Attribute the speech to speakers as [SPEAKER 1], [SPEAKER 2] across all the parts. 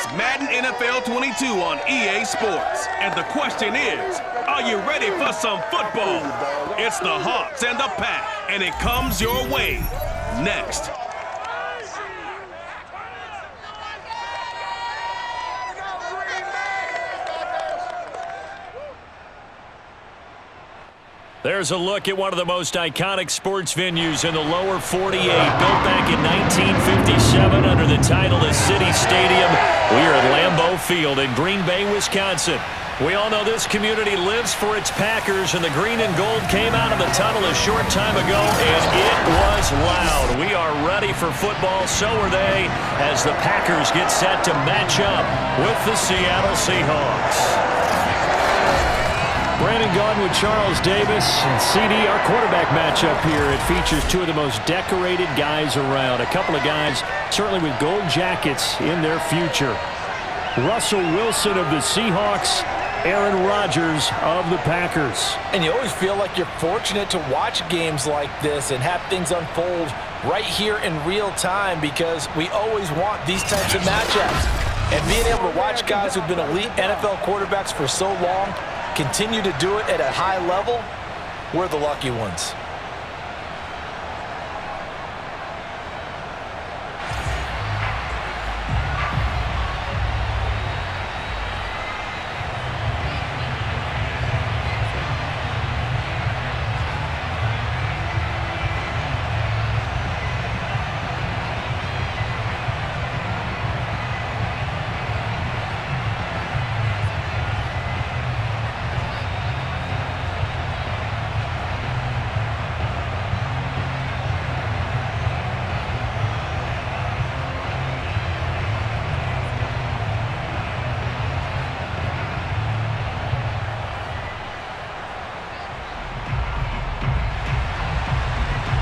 [SPEAKER 1] It's Madden NFL 22 on EA Sports. And the question is, are you ready for some football? It's the Hawks and the Pack, and it comes your way next.
[SPEAKER 2] There's a look at one of the most iconic sports venues in the lower 48. Built back in 1957 under the title of City Stadium. We are at Lambeau Field in Green Bay, Wisconsin. We all know this community lives for its Packers, and the green and gold came out of the tunnel a short time ago, and it was loud. We are ready for football, so are they, as the Packers get set to match up with the Seattle Seahawks. Brandon Gaudin with Charles Davis and CD, our quarterback matchup here. It features two of the most decorated guys around. A couple of guys certainly with gold jackets in their future. Russell Wilson of the Seahawks, Aaron Rodgers of the Packers.
[SPEAKER 3] And you always feel like you're fortunate to watch games like this and have things unfold right here in real time, because we always want these types of matchups. And being able to watch guys who've been elite NFL quarterbacks for so long continue to do it at a high level, we're the lucky ones.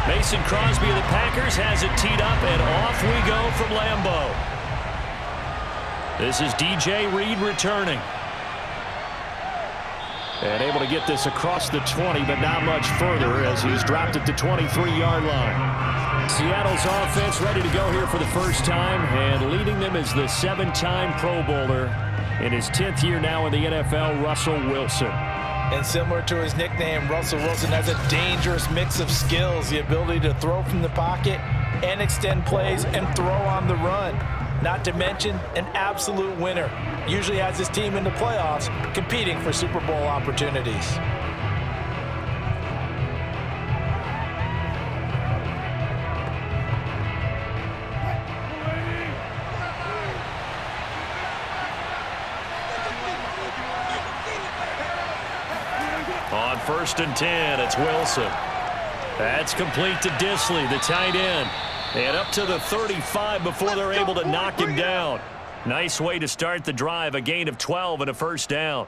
[SPEAKER 2] Mason Crosby of the Packers has it teed up, and off we go from Lambeau. This is DJ Reed returning. And able to get this across the 20, but not much further as he's dropped at the 23-yard line. Seattle's offense ready to go here for the first time, and leading them is the 7-time Pro Bowler in his 10th year now in the NFL, Russell Wilson.
[SPEAKER 3] And similar to his nickname, Russell Wilson has a dangerous mix of skills, the ability to throw from the pocket and extend plays and throw on the run. Not to mention an absolute winner. Usually has his team in the playoffs competing for Super Bowl opportunities.
[SPEAKER 2] On 1st and 10, it's Wilson. That's complete to Disley, the tight end. And up to the 35 before they're able to knock him down. Nice way to start the drive, a gain of 12 and a first down.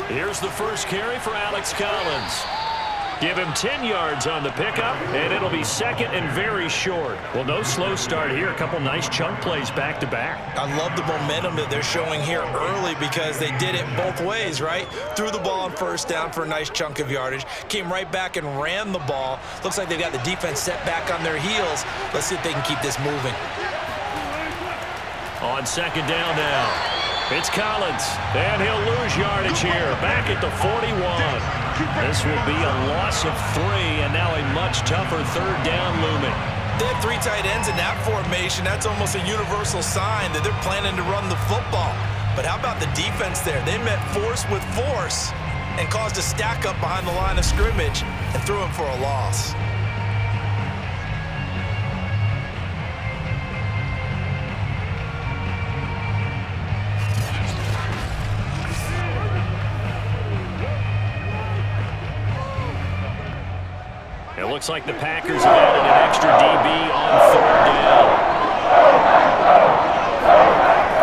[SPEAKER 2] Here's the first carry for Alex Collins. Give him 10 yards on the pickup, and it'll be second and very short. Well, no slow start here. A couple nice chunk plays back-to-back.
[SPEAKER 3] I love the momentum that they're showing here early, because they did it both ways, right? Threw the ball on first down for a nice chunk of yardage, came right back and ran the ball. Looks like they've got the defense set back on their heels. Let's see if they can keep this moving.
[SPEAKER 2] On second down now. It's Collins, and he'll lose yardage here, back at the 41. This will be a loss of 3, and now a much tougher third down looming.
[SPEAKER 3] They have 3 tight ends in that formation. That's almost a universal sign that they're planning to run the football. But how about the defense there? They met force with force and caused a stack up behind the line of scrimmage and threw him for a loss.
[SPEAKER 2] Looks like the Packers have added an extra DB on 3rd down.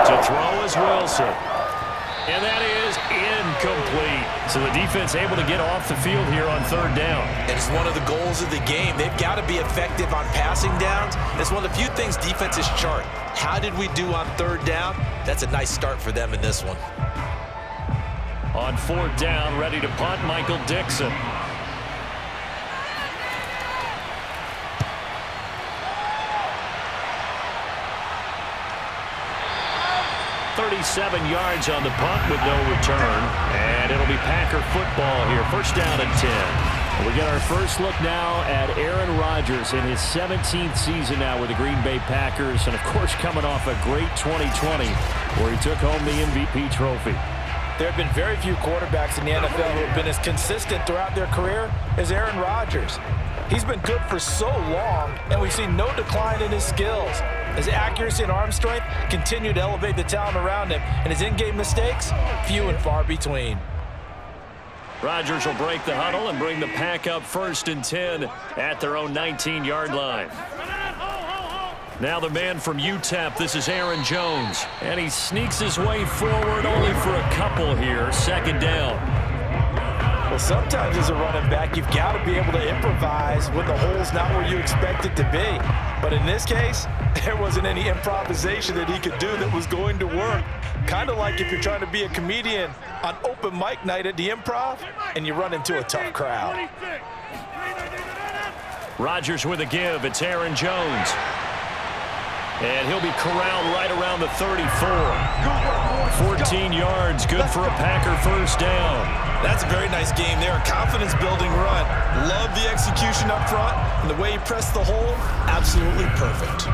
[SPEAKER 2] To throw is Wilson. And that is incomplete. So the defense able to get off the field here on 3rd down.
[SPEAKER 3] And it's one of the goals of the game. They've got to be effective on passing downs. It's one of the few things defenses chart. How did we do on 3rd down? That's a nice start for them in this one.
[SPEAKER 2] On 4th down, ready to punt, Michael Dixon. 37 yards on the punt with no return. And it'll be Packer football here. 1st down and 10. We get our first look now at Aaron Rodgers in his 17th season now with the Green Bay Packers. And, of course, coming off a great 2020 where he took home the MVP trophy.
[SPEAKER 3] There have been very few quarterbacks in the NFL who have been as consistent throughout their career as Aaron Rodgers. He's been good for so long, and we've seen no decline in his skills. His accuracy and arm strength continue to elevate the talent around him, and his in-game mistakes, few and far between.
[SPEAKER 2] Rodgers will break the huddle and bring the Pack up 1st and 10 at their own 19-yard line. Now the man from UTEP, this is Aaron Jones. And he sneaks his way forward only for a couple here. 2nd down.
[SPEAKER 3] Well, sometimes as a running back, you've got to be able to improvise when the hole's not where you expect it to be. But in this case, there wasn't any improvisation that he could do that was going to work. Kind of like if you're trying to be a comedian on open mic night at the Improv and you run into a tough crowd.
[SPEAKER 2] Rodgers with a give. It's Aaron Jones. And he'll be corralled right around the 34. 14 yards, good for a Packer 1st down.
[SPEAKER 3] That's a very nice game there. A confidence-building run. Love the execution up front, and the way he pressed the hole, absolutely perfect.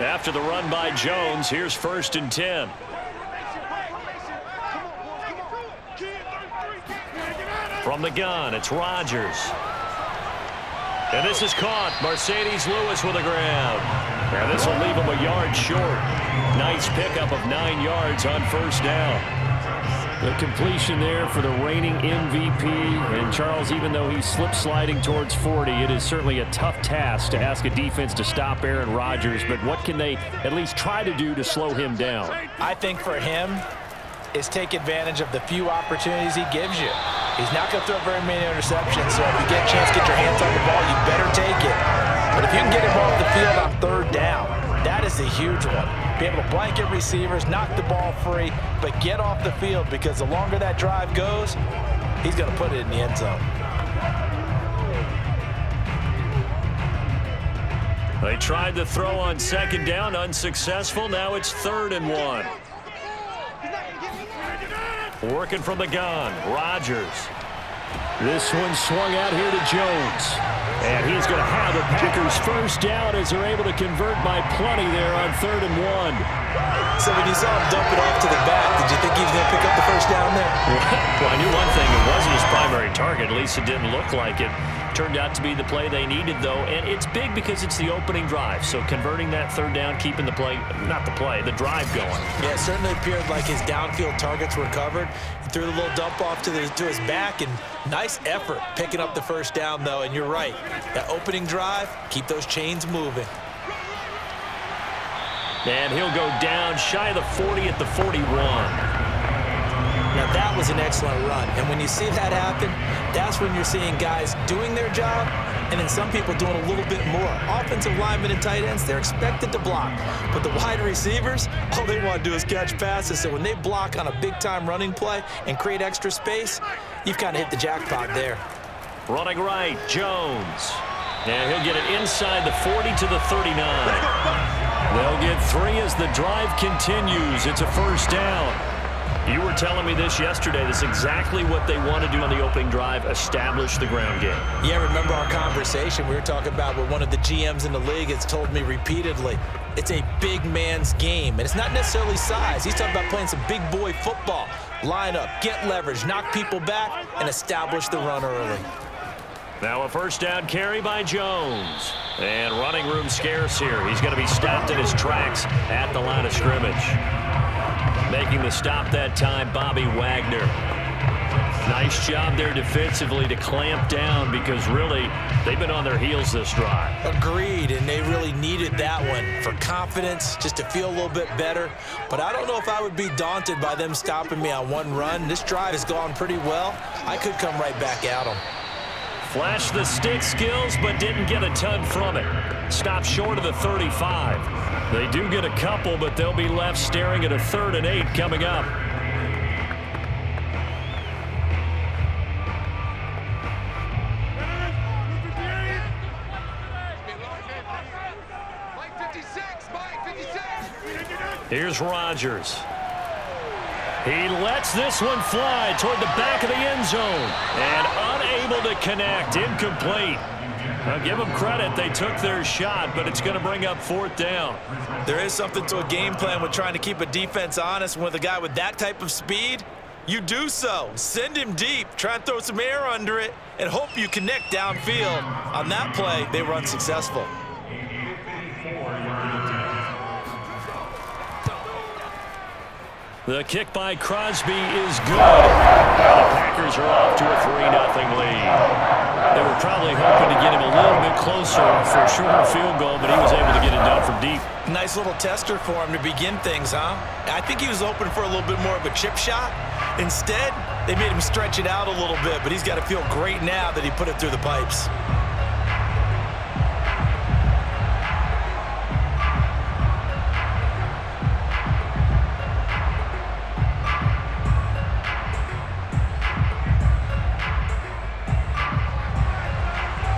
[SPEAKER 2] After the run by Jones, here's 1st and 10. From the gun, it's Rodgers. And this is caught. Mercedes Lewis with a grab. And this will leave him a yard short. Nice pickup of 9 yards on 1st down. The completion there for the reigning MVP. And Charles, even though he's slip-sliding towards 40, it is certainly a tough task to ask a defense to stop Aaron Rodgers. But what can they at least try to do to slow him down?
[SPEAKER 3] I think for him is take advantage of the few opportunities he gives you. He's not going to throw very many interceptions, so if you get a chance to get your hands on the ball, you better take it. But if you can get him off the field on 3rd down, that is a huge one. Be able to blanket receivers, knock the ball free, but get off the field because the longer that drive goes, he's going to put it in the end zone.
[SPEAKER 2] They tried to throw on 2nd down, unsuccessful. Now it's 3rd and 1. Working from the gun, Rodgers. This one swung out here to Jones. And he's going to have the Packers 1st down as they're able to convert by plenty there on 3rd and 1.
[SPEAKER 3] So when you saw him dump it off to the back, did you think he was going to pick up the 1st down there?
[SPEAKER 2] Well, I knew one thing. It wasn't his primary target. At least it didn't look like it. Turned out to be the play they needed, though. And it's big because it's the opening drive. So converting that 3rd down, keeping the play, not the play, the drive going.
[SPEAKER 3] Yeah, it certainly appeared like his downfield targets were covered. He threw the little dump off to his back, and nice effort picking up the 1st down, though. And you're right. That opening drive, keep those chains moving.
[SPEAKER 2] And he'll go down shy of the 40 at the 41.
[SPEAKER 3] Now, that was an excellent run. And when you see that happen, that's when you're seeing guys doing their job and then some people doing a little bit more. Offensive linemen and tight ends, they're expected to block. But the wide receivers, all they want to do is catch passes. So when they block on a big-time running play and create extra space, you've kind of hit the jackpot there.
[SPEAKER 2] Running right, Jones. And he'll get it inside the 40 to the 39. They'll get 3 as the drive continues. It's a 1st down. You were telling me this yesterday. This is exactly what they want to do on the opening drive, establish the ground game.
[SPEAKER 3] Yeah, remember our conversation we were talking about with one of the GMs in the league has told me repeatedly, it's a big man's game. And it's not necessarily size. He's talking about playing some big boy football. Line up, get leverage, knock people back, and establish the run early.
[SPEAKER 2] Now a first down carry by Jones. And running room scarce here. He's going to be stopped in his tracks at the line of scrimmage. Making the stop that time, Bobby Wagner. Nice job there defensively to clamp down because really they've been on their heels this drive.
[SPEAKER 3] Agreed, and they really needed that one for confidence, just to feel a little bit better. But I don't know if I would be daunted by them stopping me on one run. This drive has gone pretty well. I could come right back at them.
[SPEAKER 2] Flashed the stick skills, but didn't get a ton from it. Stopped short of the 35. They do get a couple, but they'll be left staring at a 3rd and 8 coming up. Here's Rodgers. He lets this one fly toward the back of the end zone. And unable to connect. Incomplete. Now give them credit. They took their shot, but it's going to bring up 4th down.
[SPEAKER 3] There is something to a game plan with trying to keep a defense honest. With a guy with that type of speed, you do so. Send him deep. Try and throw some air under it and hope you connect downfield. On that play, they were unsuccessful.
[SPEAKER 2] The kick by Crosby is good. The Packers are off to a 3-0 lead. They were probably hoping to get him a little bit closer for a shorter field goal, but he was able to get it down from deep.
[SPEAKER 3] Nice little tester for him to begin things, huh? I think he was open for a little bit more of a chip shot. Instead, they made him stretch it out a little bit, but he's got to feel great now that he put it through the pipes.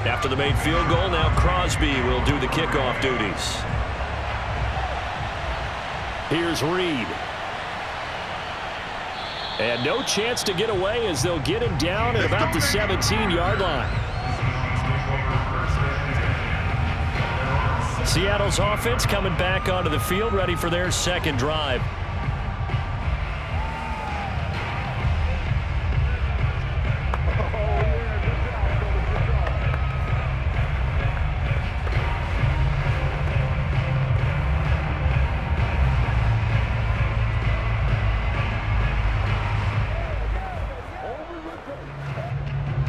[SPEAKER 2] After the made field goal, now Crosby will do the kickoff duties. Here's Reed. And no chance to get away as they'll get him down at about the 17-yard line. Seattle's offense coming back onto the field, ready for their second drive.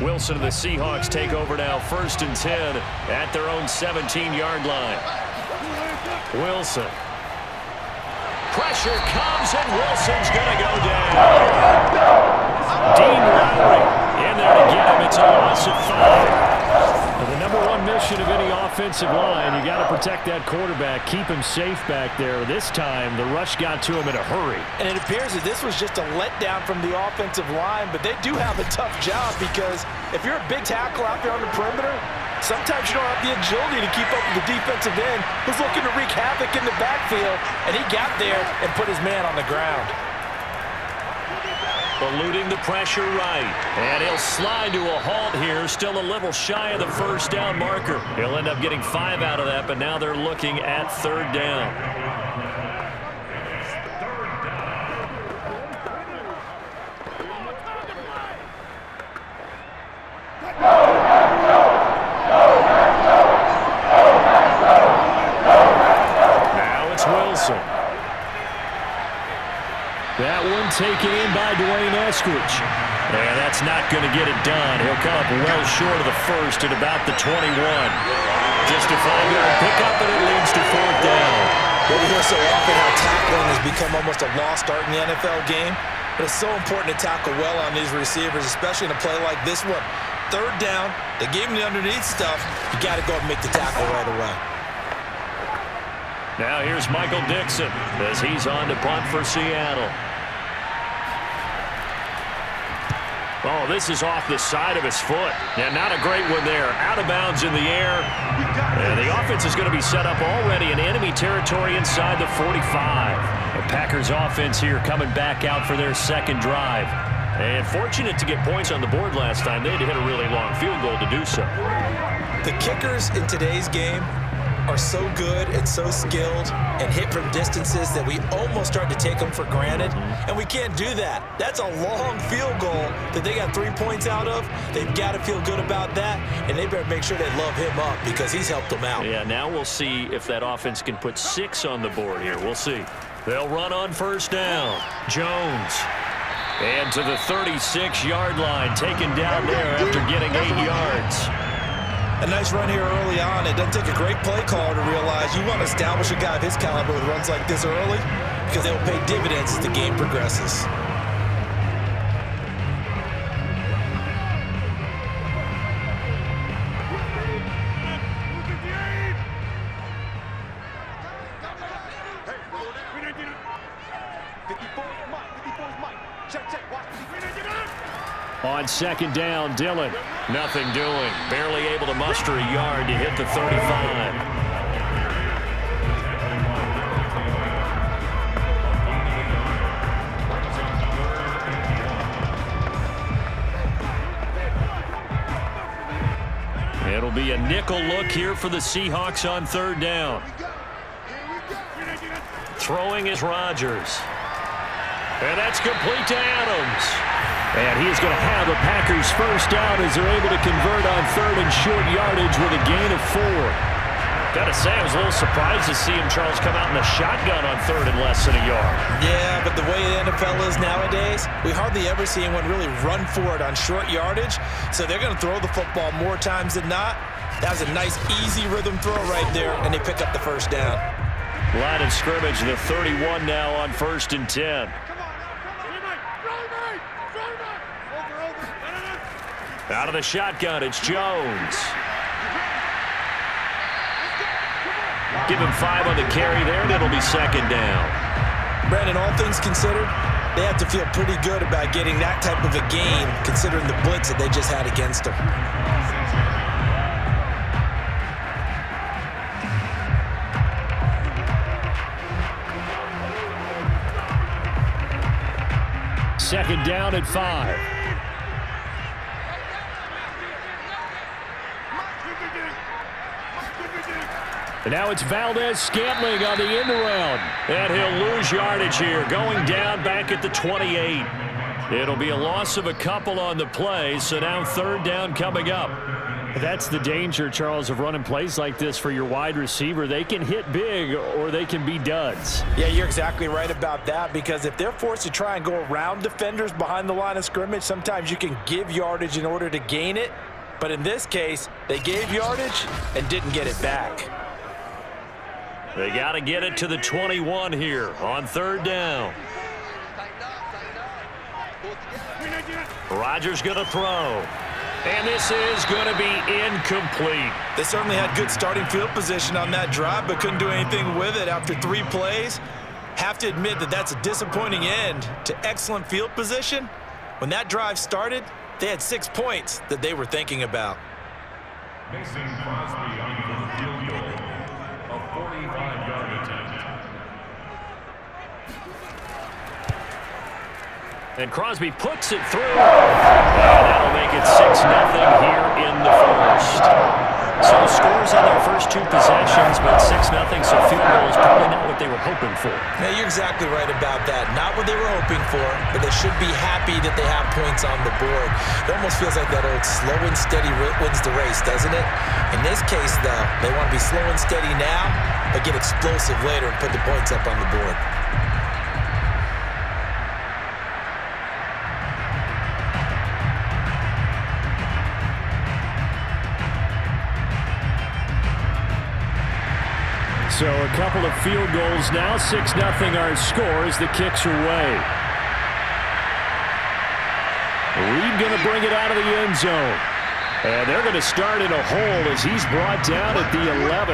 [SPEAKER 2] Wilson and the Seahawks take over now, 1st and 10 at their own 17-yard line. Wilson. Pressure comes, and Wilson's going to go down. Dean Lowry in there to get him. It's a loss of 5. The number one mission of any offensive line, you got to protect that quarterback, keep him safe back there. This time, the rush got to him in a hurry.
[SPEAKER 3] And it appears that this was just a letdown from the offensive line, but they do have a tough job because if you're a big tackle out there on the perimeter, sometimes you don't have the agility to keep up with the defensive end who's looking to wreak havoc in the backfield, and he got there and put his man on the ground.
[SPEAKER 2] Eluding the pressure right. And he'll slide to a halt here. Still a little shy of the 1st down marker. He'll end up getting 5 out of that, but now they're looking at 3rd down. Now it's Wilson. That one taken in by Dwayne Eskridge. And that's not going to get it done. He'll come up well short of the 1st at about the 21. Just a 5-yard pickup, and it leads to 4th down.
[SPEAKER 3] We hear so often how tackling has become almost a lost art in the NFL game. But it's so important to tackle well on these receivers, especially in a play like this one. 3rd down, they gave him the underneath stuff. You got to go and make the tackle right away.
[SPEAKER 2] Now here's Michael Dixon as he's on to punt for Seattle. Oh, this is off the side of his foot. Yeah, not a great one there. Out of bounds in the air. And the offense is going to be set up already in enemy territory inside the 45. The Packers offense here coming back out for their 2nd drive. And fortunate to get points on the board last time. They had to hit a really long field goal to do so.
[SPEAKER 3] The kickers in today's game are so good and so skilled and hit from distances that we almost start to take them for granted, and we can't do that. That's a long field goal that they got 3 points out of. They've got to feel good about that, and they better make sure they love him up because he's helped them out.
[SPEAKER 2] Yeah, now we'll see if that offense can put 6 on the board here. We'll see. They'll run on first down. Jones. And to the 36-yard line, taken down there after getting 8 yards.
[SPEAKER 3] A nice run here early on. It doesn't take a great play caller to realize you want to establish a guy of his caliber who runs like this early because they will pay dividends as the game progresses.
[SPEAKER 2] On second down, Dillon. Nothing doing. Barely able to muster a yard to hit the 35. It'll be a nickel look here for the Seahawks on third down. Throwing is Rodgers. And that's complete to Adams. And he is going to have the Packers first down as they're able to convert on third and short yardage with a gain of 4. Got to say, I was a little surprised to see him, Charles, come out in the shotgun on third and less than a yard.
[SPEAKER 3] Yeah, but the way the NFL is nowadays, we hardly ever see anyone really run for it on short yardage. So they're going to throw the football more times than not. That was a nice, easy rhythm throw right there, and they pick up the first down.
[SPEAKER 2] Line of scrimmage, the 31 now on first and 10. Out of the shotgun, it's Jones. Give him 5 on the carry there, and it'll be second down.
[SPEAKER 3] Brandon, all things considered, they have to feel pretty good about getting that type of a game, considering the blitz that they just had against them.
[SPEAKER 2] Second down at 5. And now it's Valdez-Scantling on the end around. And he'll lose yardage here, going down back at the 28. It'll be a loss of a couple on the play, so now third down coming up. That's the danger, Charles, of running plays like this for your wide receiver. They can hit big or they can be duds.
[SPEAKER 3] Yeah, you're exactly right about that, because if they're forced to try and go around defenders behind the line of scrimmage, sometimes you can give yardage in order to gain it. But in this case, they gave yardage and didn't get it back.
[SPEAKER 2] They got to get it to the 21 here on third down. Rodgers going to throw. And this is going to be incomplete.
[SPEAKER 3] They certainly had good starting field position on that drive, but couldn't do anything with it after 3 plays. Have to admit that that's a disappointing end to excellent field position. When that drive started, they had 6 points that they were thinking about.
[SPEAKER 4] Mason Crosby on the field goal. A 45-yard attempt.
[SPEAKER 2] And Crosby puts it through. And that'll make it 6-0 here in the first. So scores on their first 2 possessions, but 6-0, so field goal is probably not what they were hoping for.
[SPEAKER 3] Yeah, you're exactly right about that. Not what they were hoping for, but they should be happy that they have points on the board. It almost feels like that old slow and steady wins the race, doesn't it? In this case, though, they want to be slow and steady now, but get explosive later and put the points up on the board.
[SPEAKER 2] So a couple of field goals now, 6-0 our score as the kicks are away. Reed going to bring it out of the end zone. And they're going to start in a hole as he's brought down at the 11.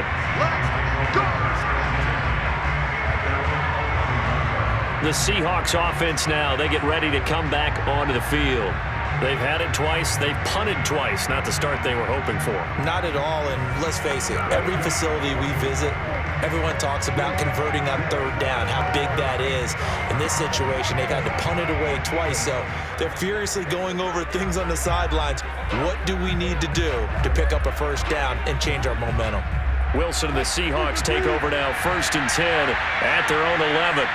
[SPEAKER 2] The Seahawks offense now, they get ready to come back onto the field. They've had it twice. They've punted twice. Not the start they were hoping for.
[SPEAKER 3] Not at all, and let's face it, every facility we visit, everyone talks about converting on third down, how big that is. In this situation, they've had to punt it away twice, so they're furiously going over things on the sidelines. What do we need to do to pick up a first down and change our momentum?
[SPEAKER 2] Wilson and the Seahawks take over now, 1st and 10 at their own 11.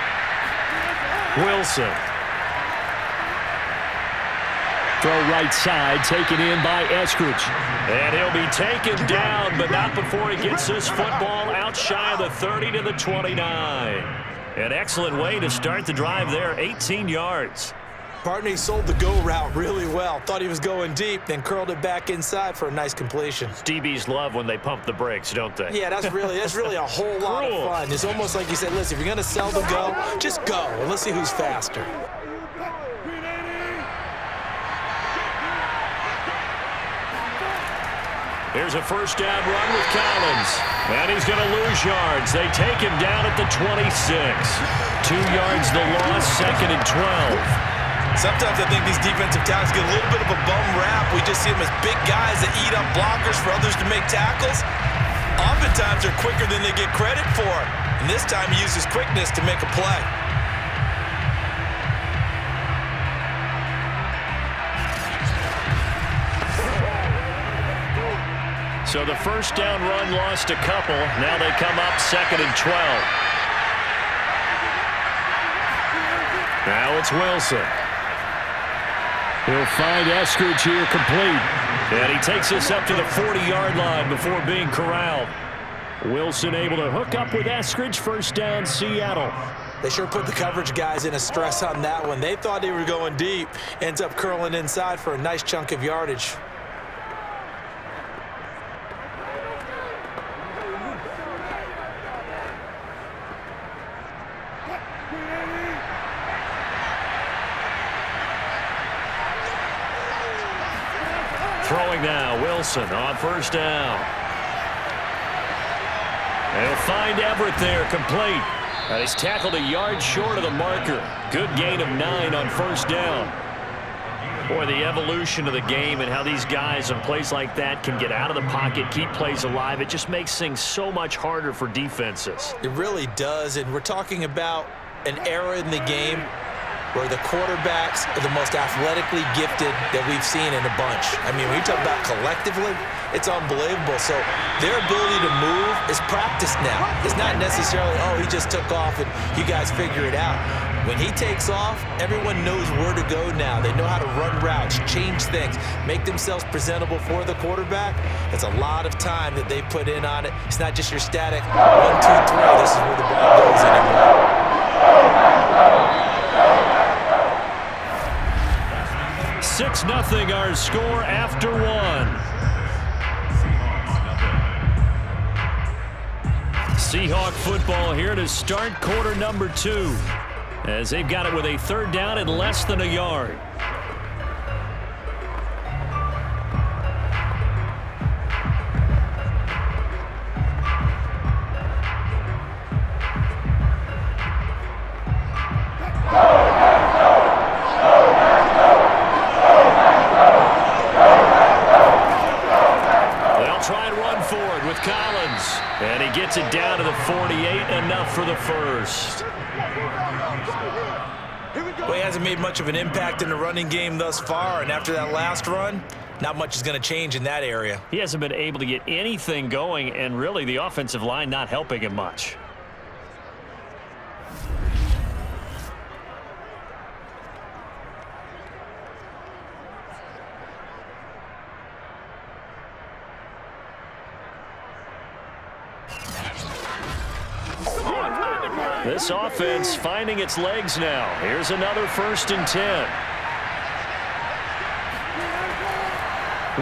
[SPEAKER 2] Wilson. Throw right side, taken in by Eskridge. And he'll be taken down, but not before he gets this football out shy of the 30 to the 29. An excellent way to start the drive there, 18 yards.
[SPEAKER 3] Partney sold the go route really well. Thought he was going deep, then curled it back inside for a nice completion.
[SPEAKER 2] DBs love when they pump the brakes, don't they?
[SPEAKER 3] Yeah, that's really a whole lot of fun. It's almost like you said, listen, if you're going to sell the go, just go, and let's see who's faster.
[SPEAKER 2] Here's a 1st down run with Collins. And he's going to lose yards. They take him down at the 26. 2 yards the loss, 2nd and 12.
[SPEAKER 3] Sometimes I think these defensive tackles get a little bit of a bum rap. We just see them as big guys that eat up blockers for others to make tackles. Oftentimes they're quicker than they get credit for. And this time he uses quickness to make a play.
[SPEAKER 2] So the 1st down run lost a couple. Now they come up 2nd and 12. Now it's Wilson. He'll find Eskridge here complete. And he takes us up to the 40-yard line before being corralled. Wilson able to hook up with Eskridge. 1st down, Seattle.
[SPEAKER 3] They sure put the coverage guys in a stress on that one. They thought they were going deep. Ends up curling inside for a nice chunk of yardage.
[SPEAKER 2] Throwing now, Wilson on 1st down. They'll find Everett there, complete. And he's tackled a yard short of the marker. Good gain of 9 on 1st down. Boy, the evolution of the game and how these guys on plays like that can get out of the pocket, keep plays alive, it just makes things so much harder for defenses.
[SPEAKER 3] It really does, and we're talking about an era in the game where the quarterbacks are the most athletically gifted that we've seen in a bunch. I mean, when you talk about collectively, it's unbelievable. So their ability to move is practiced now. It's not necessarily, oh, he just took off and you guys figure it out. When he takes off, everyone knows where to go now. They know how to run routes, change things, make themselves presentable for the quarterback. It's a lot of time that they put in on it. It's not just your static 1, 2, 3. This is where the ball goes anymore.
[SPEAKER 2] 6-0 our score after 1. Seahawk football here to start quarter number 2. As they've got it with a 3rd down and less than a yard. And he gets it down to the 48, enough for the 1st.
[SPEAKER 3] Well, he hasn't made much of an impact in the running game thus far, and after that last run, not much is going to change in that area.
[SPEAKER 2] He hasn't been able to get anything going, and really the offensive line not helping him much. This offense finding its legs now. Here's another 1st and 10.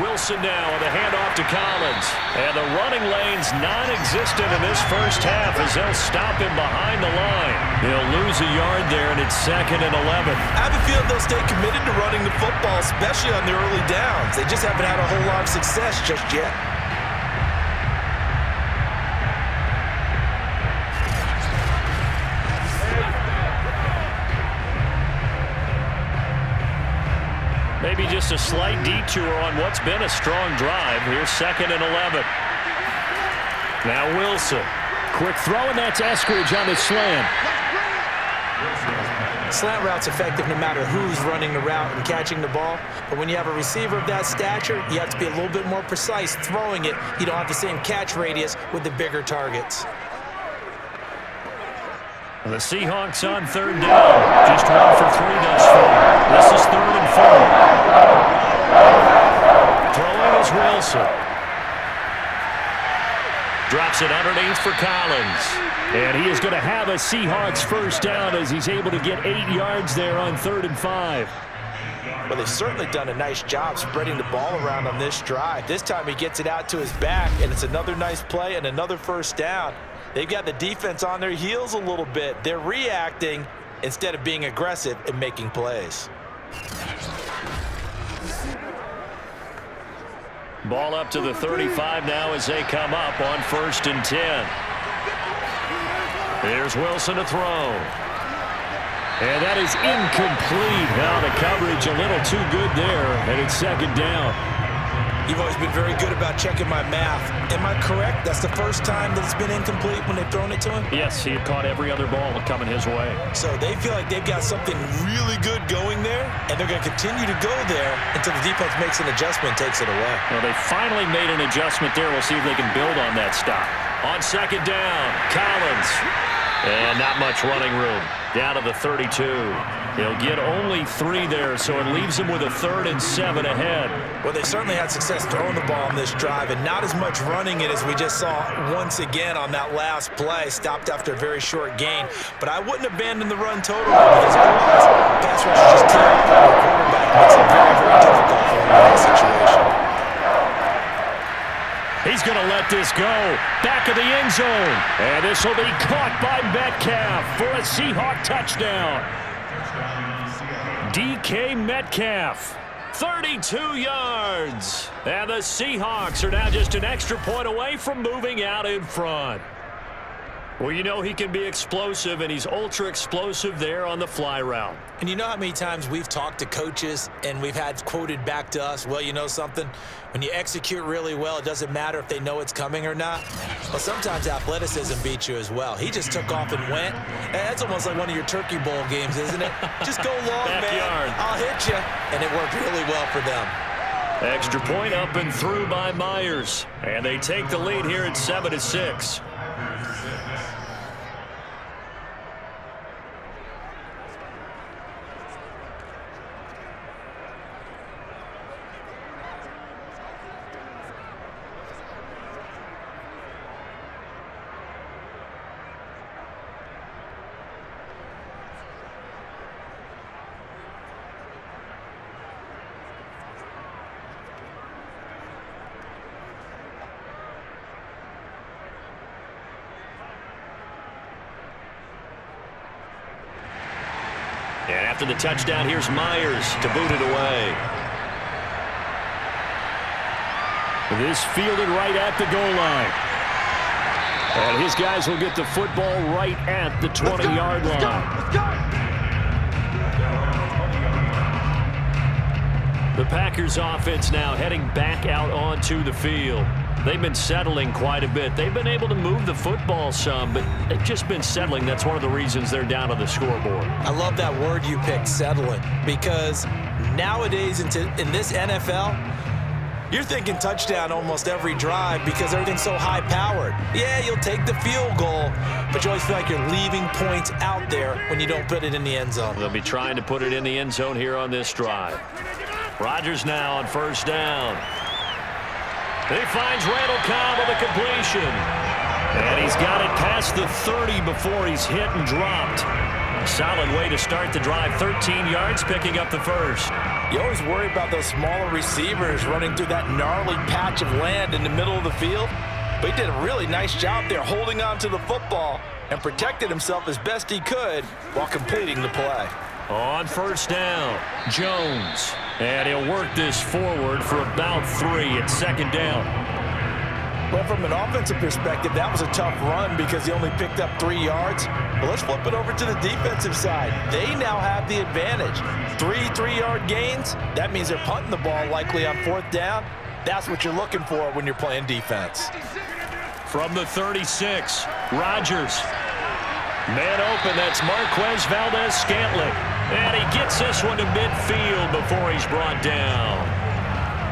[SPEAKER 2] Wilson now with a handoff to Collins. And the running lane's non-existent in this first half as they'll stop him behind the line. He'll lose a yard there, and it's 2nd and 11.
[SPEAKER 3] I have a feeling they'll stay committed to running the football, especially on the early downs. They just haven't had a whole lot of success just yet.
[SPEAKER 2] Maybe just a slight detour on what's been a strong drive. Here's 2nd and 11. Now Wilson. Quick throw, and that's Eskridge on the slant.
[SPEAKER 3] Slant route's effective no matter who's running the route and catching the ball. But when you have a receiver of that stature, you have to be a little bit more precise throwing it. You don't have the same catch radius with the bigger targets.
[SPEAKER 2] The Seahawks on third down. Just 1 for 3 thus far. This is 3rd and 4. Throwing is Wilson. Drops it underneath for Collins. And he is going to have a Seahawks first down as he's able to get 8 yards there on 3rd and 5.
[SPEAKER 3] Well, they've certainly done a nice job spreading the ball around on this drive. This time he gets it out to his back, and it's another nice play and another first down. They've got the defense on their heels a little bit. They're reacting instead of being aggressive and making plays.
[SPEAKER 2] Ball up to the 35 now as they come up on 1st and 10. Here's Wilson to throw. And that is incomplete. Now the coverage a little too good there, and it's 2nd down.
[SPEAKER 3] You've always been very good about checking my math. Am I correct? That's the first time that it's been incomplete when they've thrown it to him?
[SPEAKER 2] Yes, he had caught every other ball coming his way.
[SPEAKER 3] So they feel like they've got something really good going there, and they're going to continue to go there until the defense makes an adjustment and takes it away.
[SPEAKER 2] Well, they finally made an adjustment there. We'll see if they can build on that stop. On 2nd down, Collins. And not much running room. Down to the 32. He'll get only 3 there, so it leaves him with a 3rd and 7 ahead.
[SPEAKER 3] Well, they certainly had success throwing the ball on this drive, and not as much running it as we just saw once again on that last play. Stopped after a very short gain. But I wouldn't abandon the run totally, because otherwise, pass rush is just tearing up the quarterback. Makes it very, very difficult for him in that situation.
[SPEAKER 2] He's going to let this go. Back of the end zone. And this will be caught by Metcalf for a Seahawk touchdown. DK Metcalf, 32 yards. And the Seahawks are now just an extra point away from moving out in front. Well, you know he can be explosive, and he's ultra explosive there on the fly route.
[SPEAKER 3] And you know how many times we've talked to coaches and we've had quoted back to us, well, you know something? When you execute really well, it doesn't matter if they know it's coming or not. Well, sometimes athleticism beats you as well. He just took off and went. And that's almost like one of your Turkey Bowl games, isn't it? Just go long,
[SPEAKER 2] Backyard.
[SPEAKER 3] man. I'll hit you. And it worked really well for them.
[SPEAKER 2] Extra point up and through by Myers. And they take the lead here at 7-6. And after the touchdown, here's Myers to boot it away. This fielded right at the goal line. And his guys will get the football right at the 20-yard line. The Packers offense now heading back out onto the field. They've been settling quite a bit. They've been able to move the football some, but they've just been settling. That's one of the reasons they're down on the scoreboard.
[SPEAKER 3] I love that word you picked, settling, because nowadays in this NFL, you're thinking touchdown almost every drive because everything's so high-powered. Yeah, you'll take the field goal, but you always feel like you're leaving points out there when you don't put it in the end zone.
[SPEAKER 2] They'll be trying to put it in the end zone here on this drive. Rodgers now on 1st down. He finds Randall Cobb with a completion. And he's got it past the 30 before he's hit and dropped. A solid way to start the drive. 13 yards, picking up the first.
[SPEAKER 3] You always worry about those smaller receivers running through that gnarly patch of land in the middle of the field. But he did a really nice job there holding on to the football and protected himself as best he could while completing the play.
[SPEAKER 2] On 1st down, Jones. And he'll work this forward for about 3 at 2nd down.
[SPEAKER 3] Well, from an offensive perspective, that was a tough run because he only picked up 3 yards. But let's flip it over to the defensive side. They now have the advantage. 3 3-yard gains. That means they're punting the ball likely on 4th down. That's what you're looking for when you're playing defense.
[SPEAKER 2] From the 36, Rodgers. Man open, that's Marquez Valdez-Scantling. And he gets this one to midfield before he's brought down.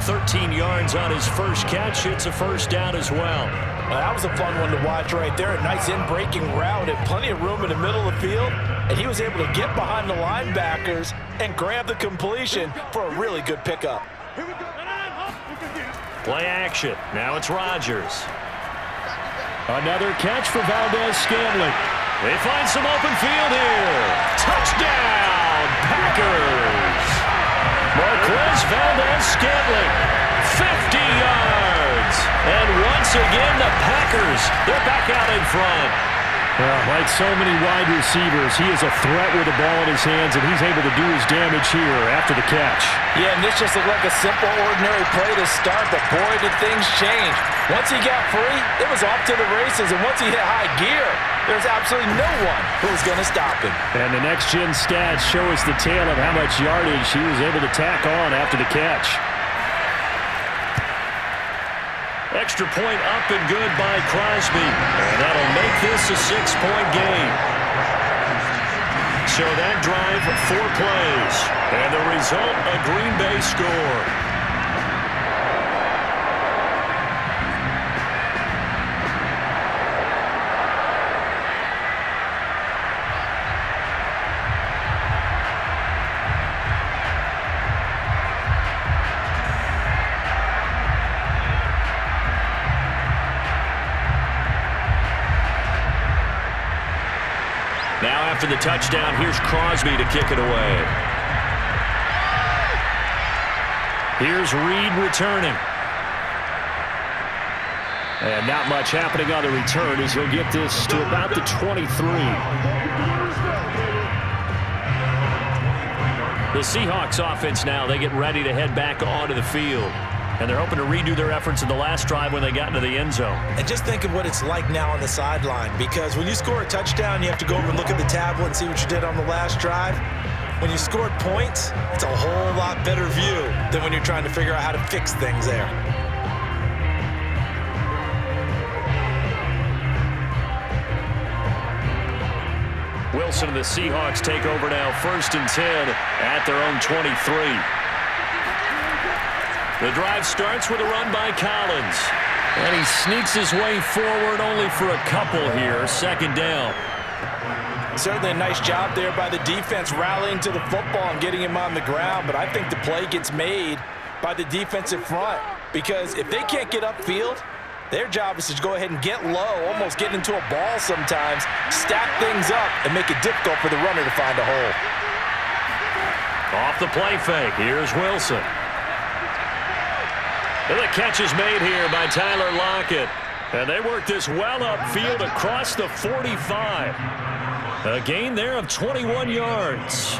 [SPEAKER 2] 13 yards on his first catch. It's a first down as well.
[SPEAKER 3] That was a fun one to watch right there. A nice in-breaking route and plenty of room in the middle of the field. And he was able to get behind the linebackers and grab the completion for a really good pickup.
[SPEAKER 2] Play action. Now it's Rodgers. Another catch for Valdez-Scantling. They find some open field here. Touchdown, Packers. Marquez Valdez-Scantling, 50 yards. And once again, the Packers, they're back out in front.
[SPEAKER 5] Like so many wide receivers, he is a threat with the ball in his hands, and he's able to do his damage here after the catch.
[SPEAKER 3] Yeah, and this just looked like a simple, ordinary play to start, but boy, did things change. Once he got free, it was off to the races, and once he hit high gear, there's absolutely no one who was going to stop him.
[SPEAKER 5] And the next-gen stats show us the tale of how much yardage he was able to tack on after the catch.
[SPEAKER 2] Extra point up and good by Crosby. And that'll make this a 6-point game. So that drive, 4 plays. And the result, a Green Bay score. Now after the touchdown, here's Crosby to kick it away. Here's Reed returning. And not much happening on the return as he'll get this to about the 23. The Seahawks offense now, they get ready to head back onto the field. And they're hoping to redo their efforts in the last drive when they got into the end zone.
[SPEAKER 3] And just think of what it's like now on the sideline, because when you score a touchdown, you have to go over and look at the tablet and see what you did on the last drive. When you scored points, it's a whole lot better view than when you're trying to figure out how to fix things there.
[SPEAKER 2] Wilson and the Seahawks take over now, 1st and 10 at their own 23. The drive starts with a run by Collins. And he sneaks his way forward only for a couple here. 2nd down.
[SPEAKER 3] Certainly a nice job there by the defense rallying to the football and getting him on the ground. But I think the play gets made by the defensive front. Because if they can't get upfield, their job is to go ahead and get low, almost get into a ball sometimes, stack things up, and make it difficult for the runner to find a hole.
[SPEAKER 2] Off the play fake, here's Wilson. And the catch is made here by Tyler Lockett. And they work this well upfield across the 45. A gain there of 21 yards.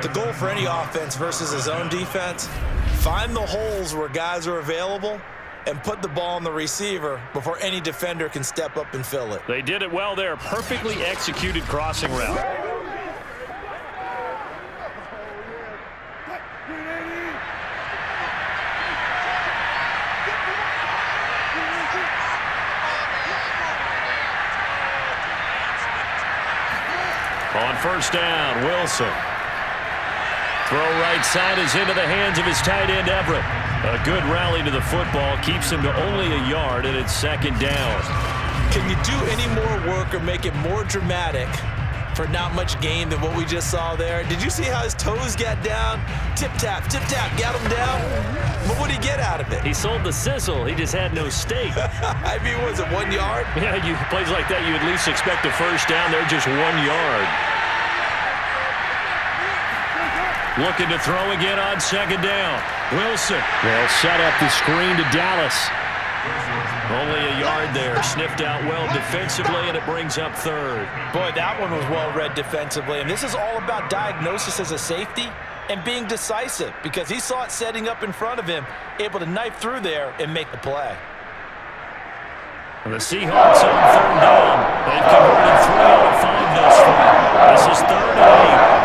[SPEAKER 3] The goal for any offense versus his own defense, find the holes where guys are available and put the ball on the receiver before any defender can step up and fill it.
[SPEAKER 2] They did it well there. Perfectly executed crossing route. On 1st down, Wilson. Throw right side is into the hands of his tight end, Everett. A good rally to the football keeps him to only a yard, and it's 2nd down.
[SPEAKER 3] Can you do any more work or make it more dramatic for not much gain than what we just saw there? Did you see how his toes got down? Tip-tap, got him down. But what did he get out of it?
[SPEAKER 2] He sold the sizzle. He just had no steak.
[SPEAKER 3] I mean, was it 1 yard?
[SPEAKER 2] Yeah, plays like that, you at least expect a 1st down. They're just 1 yard. Looking to throw again on 2nd down. Wilson.
[SPEAKER 5] They'll set up the screen to Dallas.
[SPEAKER 2] Only a yard there. Sniffed out well defensively, and it brings up 3rd.
[SPEAKER 3] Boy, that one was well read defensively. And this is all about diagnosis as a safety and being decisive, because he saw it setting up in front of him, able to knife through there and make the play.
[SPEAKER 2] And the Seahawks on 3rd down. They've converted 3 out of 5 thus far. This is 3rd and 8.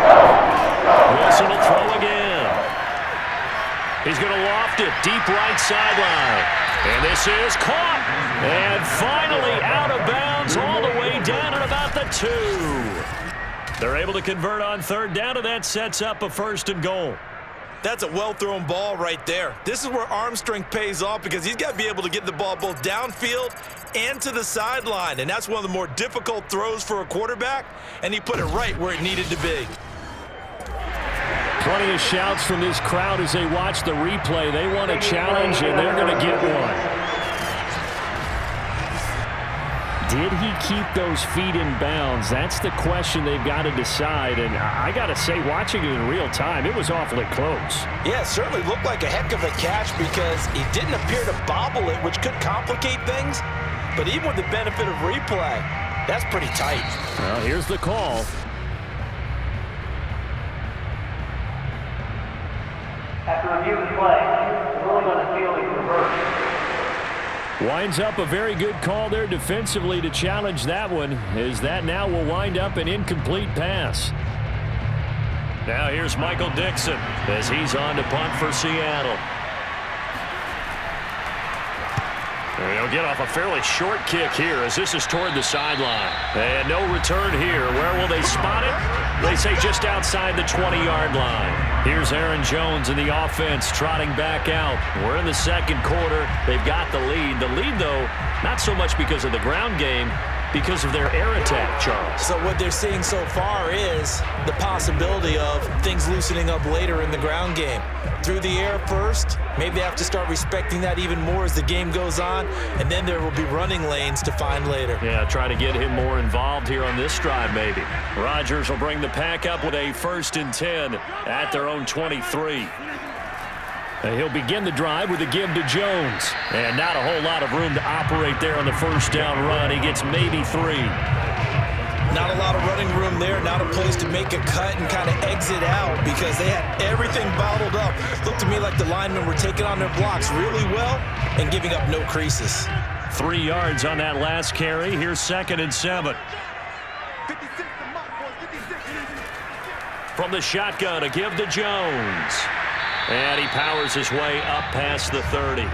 [SPEAKER 2] Wilson will throw again. He's going to loft it deep right sideline. And this is caught. And finally out of bounds all the way down at about 2. They're able to convert on third down, and that sets up a 1st and goal.
[SPEAKER 3] That's a well-thrown ball right there. This is where arm strength pays off because he's got to be able to get the ball both downfield and to the sideline, and that's one of the more difficult throws for a quarterback, and he put it right where it needed to be.
[SPEAKER 5] Plenty of shouts from this crowd as they watch the replay. They want a challenge, and they're going to get one. Did he keep those feet in bounds? That's the question they've got to decide. And I got to say, watching it in real time, it was awfully close.
[SPEAKER 3] Yeah, it certainly looked like a heck of a catch because he didn't appear to bobble it, which could complicate things. But even with the benefit of replay, that's pretty tight.
[SPEAKER 5] Well, here's the call.
[SPEAKER 6] After review of the play, the ruling on the field is reversed.
[SPEAKER 2] Winds up a very good call there defensively to challenge that one, as that now will wind up an incomplete pass. Now here's Michael Dixon as he's on to punt for Seattle. He'll get off a fairly short kick here as this is toward the sideline. And no return here. Where will they spot it? They say just outside the 20-yard line. Here's Aaron Jones in the offense trotting back out. We're in the second quarter. They've got the lead. The lead, though, not so much because of the ground game, because of their air attack, Charles.
[SPEAKER 3] So what they're seeing so far is the possibility of things loosening up later in the ground game. Through the air first, maybe they have to start respecting that even more as the game goes on, and then there will be running lanes to find later.
[SPEAKER 2] Yeah, try to get him more involved here on this drive maybe. Rodgers will bring the pack up with a 1st and 10 at their own 23. He'll begin the drive with a give to Jones. And not a whole lot of room to operate there on the first down run. He gets maybe 3.
[SPEAKER 3] Not a lot of running room there, not a place to make a cut and kind of exit out because they had everything bottled up. Looked to me like the linemen were taking on their blocks really well and giving up no creases.
[SPEAKER 2] 3 yards on that last carry. Here's 2nd and 7. From the shotgun, a give to Jones. And he powers his way up past the 30.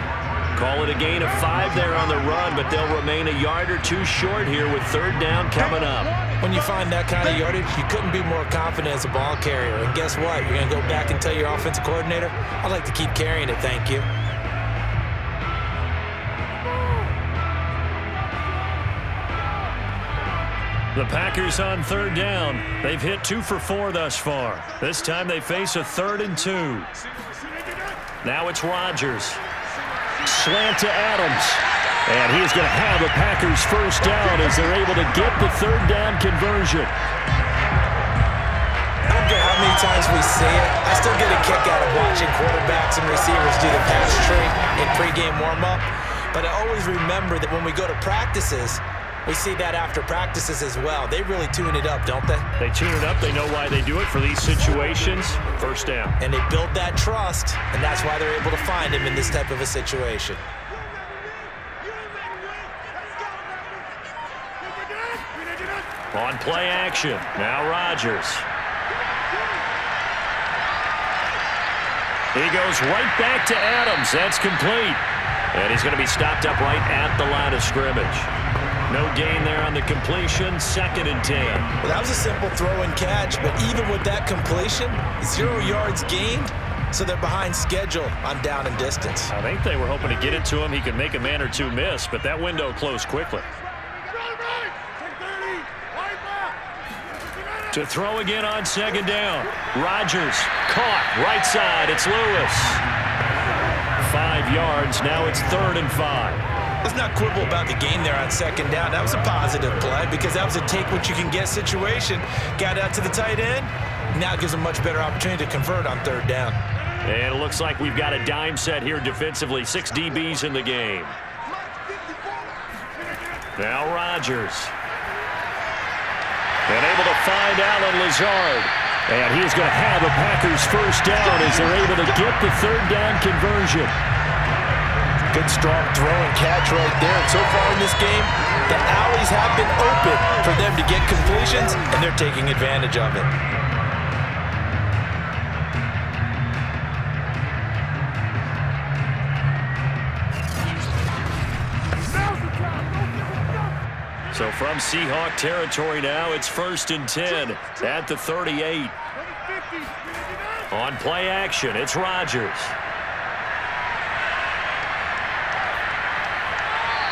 [SPEAKER 2] Call it a gain of 5 there on the run, but they'll remain a yard or 2 short here with 3rd down coming up.
[SPEAKER 3] When you find that kind of yardage, you couldn't be more confident as a ball carrier. And guess what? You're going to go back and tell your offensive coordinator, I'd like to keep carrying it, thank you.
[SPEAKER 2] The Packers on 3rd down. They've hit 2 for 4 thus far. This time they face a 3rd and 2. Now it's Rodgers. Slant to Adams. And he's going to have the Packers 1st down as they're able to get the 3rd down conversion.
[SPEAKER 3] I don't care how many times we say it, I still get a kick out of watching quarterbacks and receivers do the pass tree in pregame warm-up. But I always remember that when we go to practices, we see that after practices as well. They really tune it up, don't they?
[SPEAKER 2] They tune it up. They know why they do it for these situations. 1st down.
[SPEAKER 3] And they build that trust, and that's why they're able to find him in this type of a situation.
[SPEAKER 2] On play action. Now Rodgers. He goes right back to Adams. That's complete. And he's going to be stopped up right at the line of scrimmage. No gain there on the completion. 2nd and 10.
[SPEAKER 3] Well, that was a simple throw and catch, but even with that completion, 0 yards gained, so they're behind schedule on down and distance.
[SPEAKER 2] I think they were hoping to get it to him. He could make a man or 2 miss, but that window closed quickly. To throw again on 2nd down. Rodgers caught right side. It's Lewis. 5 yards. Now it's 3rd and 5.
[SPEAKER 3] Let's not quibble about the gain there on 2nd down. That was a positive play because that was a take-what-you-can-get situation. Got out to the tight end. Now it gives them a much better opportunity to convert on 3rd down.
[SPEAKER 2] And it looks like we've got a dime set here defensively. 6 DBs in the game. Now Rodgers. And able to find Allen Lazard.
[SPEAKER 5] And he's going to have the Packers 1st down as they're able to get the 3rd down conversion.
[SPEAKER 3] Good strong throw and catch right there. And so far in this game, the alleys have been open for them to get completions, and they're taking advantage of it.
[SPEAKER 2] So From Seahawk territory now, it's 1st and 10 at the 38. On play action, it's Rodgers.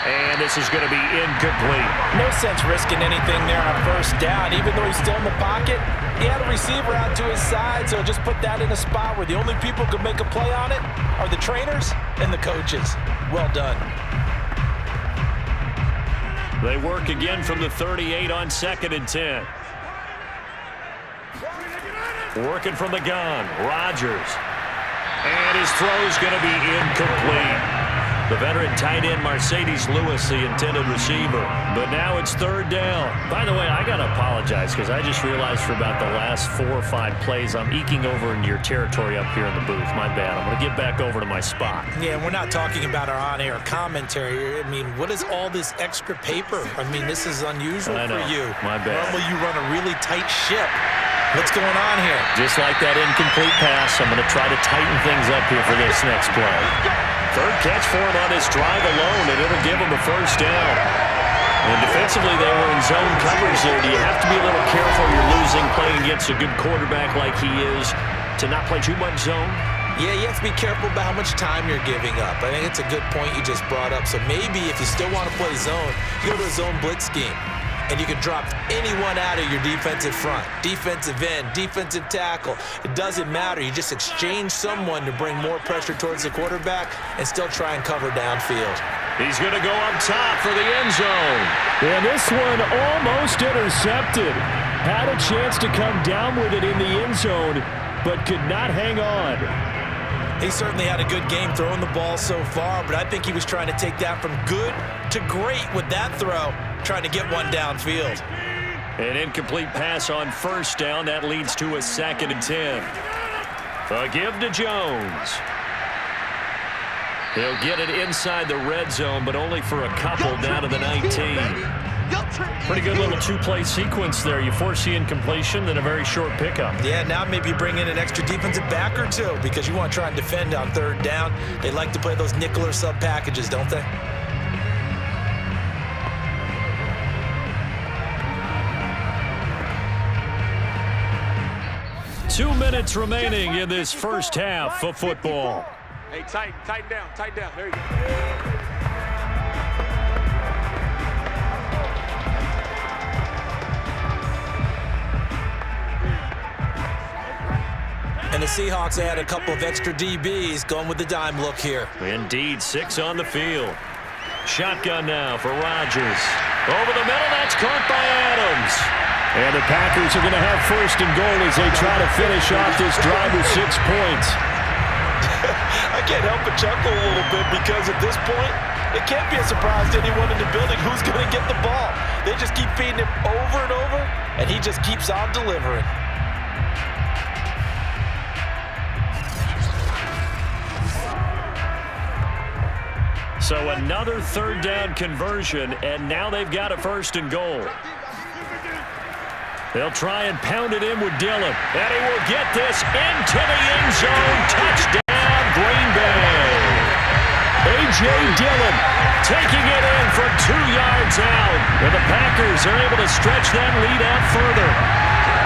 [SPEAKER 2] And this is going to be incomplete.
[SPEAKER 3] No sense risking anything there on 1st down. Even though he's still in the pocket, he had a receiver out to his side, so just put that in a spot where the only people who can make a play on it are the trainers and the coaches. Well done.
[SPEAKER 2] They work again from the 38 on 2nd and 10. Working from the gun, Rodgers. And his throw's going to be incomplete. The veteran tight end Mercedes Lewis, the intended receiver. But now it's 3rd down. By the way, I got to apologize because I just realized for about the last 4 or 5 plays, I'm eking over into your territory up here in the booth. My bad. I'm going to get back over to my spot.
[SPEAKER 3] Yeah, we're not talking about our on-air commentary. I mean, what is all this extra paper? I mean, this is unusual for you.
[SPEAKER 2] My bad.
[SPEAKER 3] Normally you run a really tight ship. What's going on here?
[SPEAKER 2] Just like that incomplete pass, I'm going to try to tighten things up here for this next play. 3rd catch for him on this drive alone, and it'll give him a 1st down. And defensively, they were in zone coverage there. Do you have to be a little careful? You're losing playing against a good quarterback like he is to not play too much zone?
[SPEAKER 3] Yeah, you have to be careful about how much time you're giving up. I think it's a good point you just brought up. So maybe if you still want to play zone, you go to a zone blitz scheme. And you can drop anyone out of your defensive front, defensive end, defensive tackle. It doesn't matter. You just exchange someone to bring more pressure towards the quarterback and still try and cover downfield.
[SPEAKER 2] He's going to go up top for the end zone.
[SPEAKER 5] And this one almost intercepted. Had a chance to come down with it in the end zone, but could not hang on.
[SPEAKER 3] He certainly had a good game throwing the ball so far, but I think he was trying to take that from good to great with that throw, trying to get one downfield.
[SPEAKER 2] An incomplete pass on 1st down. That leads to a 2nd and 10. A give to Jones. He'll get it inside the red zone, but only for a couple down to the 19. Pretty good little 2-play sequence there. You force the incompletion, then a very short pickup.
[SPEAKER 3] Yeah, now maybe bring in an extra defensive back or two because you want to try and defend on 3rd down. They like to play those nickel or sub packages, don't they?
[SPEAKER 2] Two minutes remaining in this 1st half of football.
[SPEAKER 7] Hey, tighten down. There you go.
[SPEAKER 3] And the Seahawks add a couple of extra DBs going with the dime look here.
[SPEAKER 2] Indeed, 6 on the field. Shotgun now for Rodgers. Over the middle, that's caught by Adams.
[SPEAKER 5] And the Packers are going to have 1st and goal as they try to finish off this drive with 6 points.
[SPEAKER 3] I can't help but chuckle a little bit because at this point, it can't be a surprise to anyone in the building who's going to get the ball. They just keep feeding him over and over, and he just keeps on delivering.
[SPEAKER 2] So another 3rd down conversion, and now they've got a 1st and goal. They'll try and pound it in with Dillon, and he will get this into the end zone. Touchdown, Green Bay. A.J. Dillon taking it in from 2 yards out, and the Packers are able to stretch that lead out further.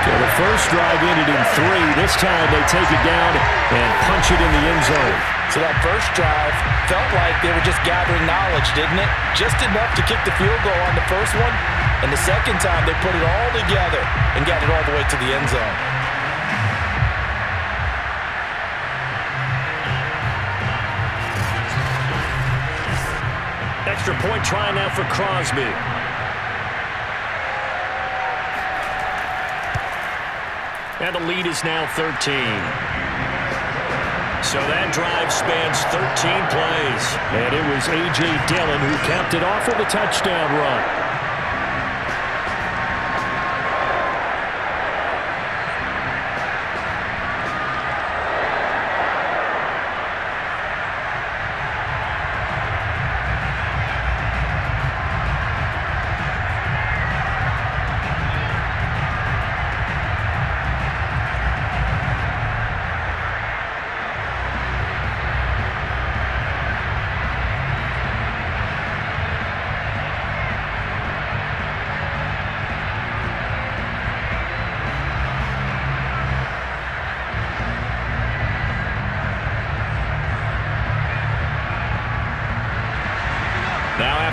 [SPEAKER 5] So the first drive ended in 3. This time they take it down and punch it in the end zone.
[SPEAKER 3] So that first drive felt like they were just gathering knowledge, didn't it? Just enough to kick the field goal on the first one. And the second time, they put it all together and got it all the way to the end zone.
[SPEAKER 2] Extra point try now for Crosby. And the lead is now 13. So that drive spans 13 plays.
[SPEAKER 5] And it was A.J. Dillon who capped it off with a touchdown run.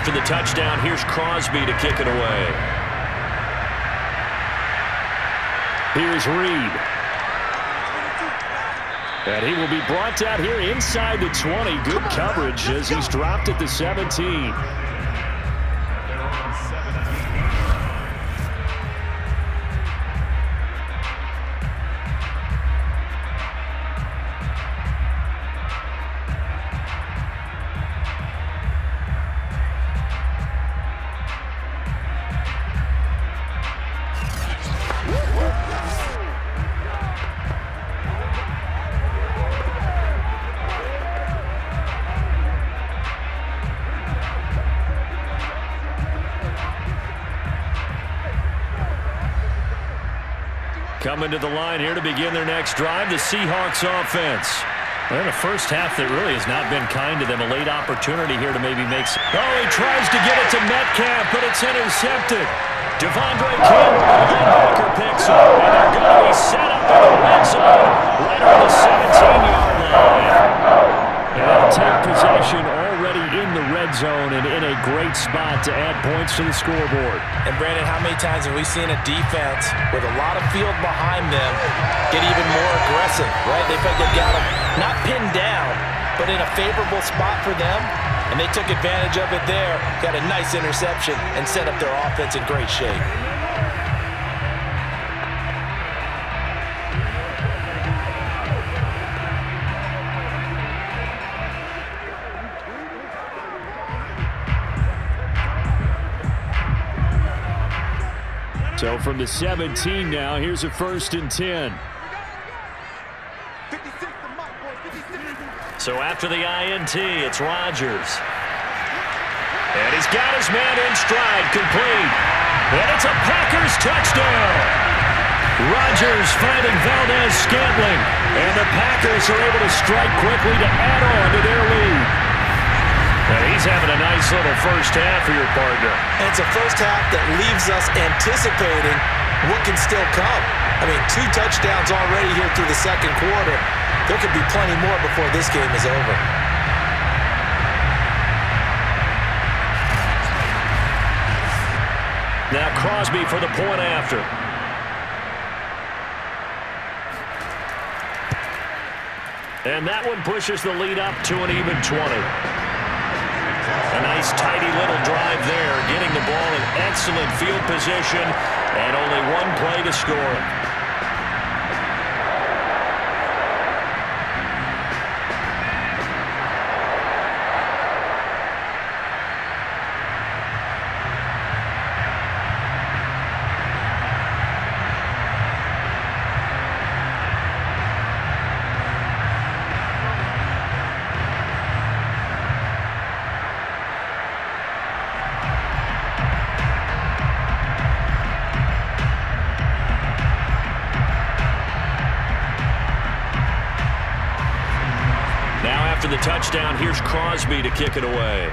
[SPEAKER 2] after the touchdown, here's Crosby to kick it away.
[SPEAKER 5] Here's Reed. And he will be brought down here inside the 20. Good coverage as he's dropped at the 17.
[SPEAKER 2] Coming to the line here to begin their next drive, the Seahawks offense. They're in a first half that really has not been kind to them. A late opportunity here to maybe make some... Oh, he tries to get it to Metcalf, but it's intercepted. Devondre Campbell, linebacker, picks up, and they're going to be set up in the red zone right on the 17-yard line. And they'll take possession already in the red zone and in a great spot to add points to the scoreboard.
[SPEAKER 3] And Brandon, how many times have we seen a defense with a lot of field behind them get even more aggressive, right? They felt they've got them not pinned down, but in a favorable spot for them, and they took advantage of it there, got a nice interception, and set up their offense in great shape.
[SPEAKER 5] So from the 17 now, here's a 1st and 10.
[SPEAKER 2] So after the INT, it's Rodgers. And he's got his man in stride, complete. And it's a Packers touchdown. Rodgers finding Valdez-Scantling. And the Packers are able to strike quickly to add on to their lead. And he's having a nice little first half for your partner.
[SPEAKER 3] And it's a first half that leaves us anticipating what can still come. I mean, 2 touchdowns already here through the second quarter. There could be plenty more before this game is over.
[SPEAKER 2] Now Crosby for the point after. And that one pushes the lead up to an even 20. A nice, tidy little drive there, getting the ball in excellent field position, and only one play to score it. After the touchdown, here's Crosby to kick it away.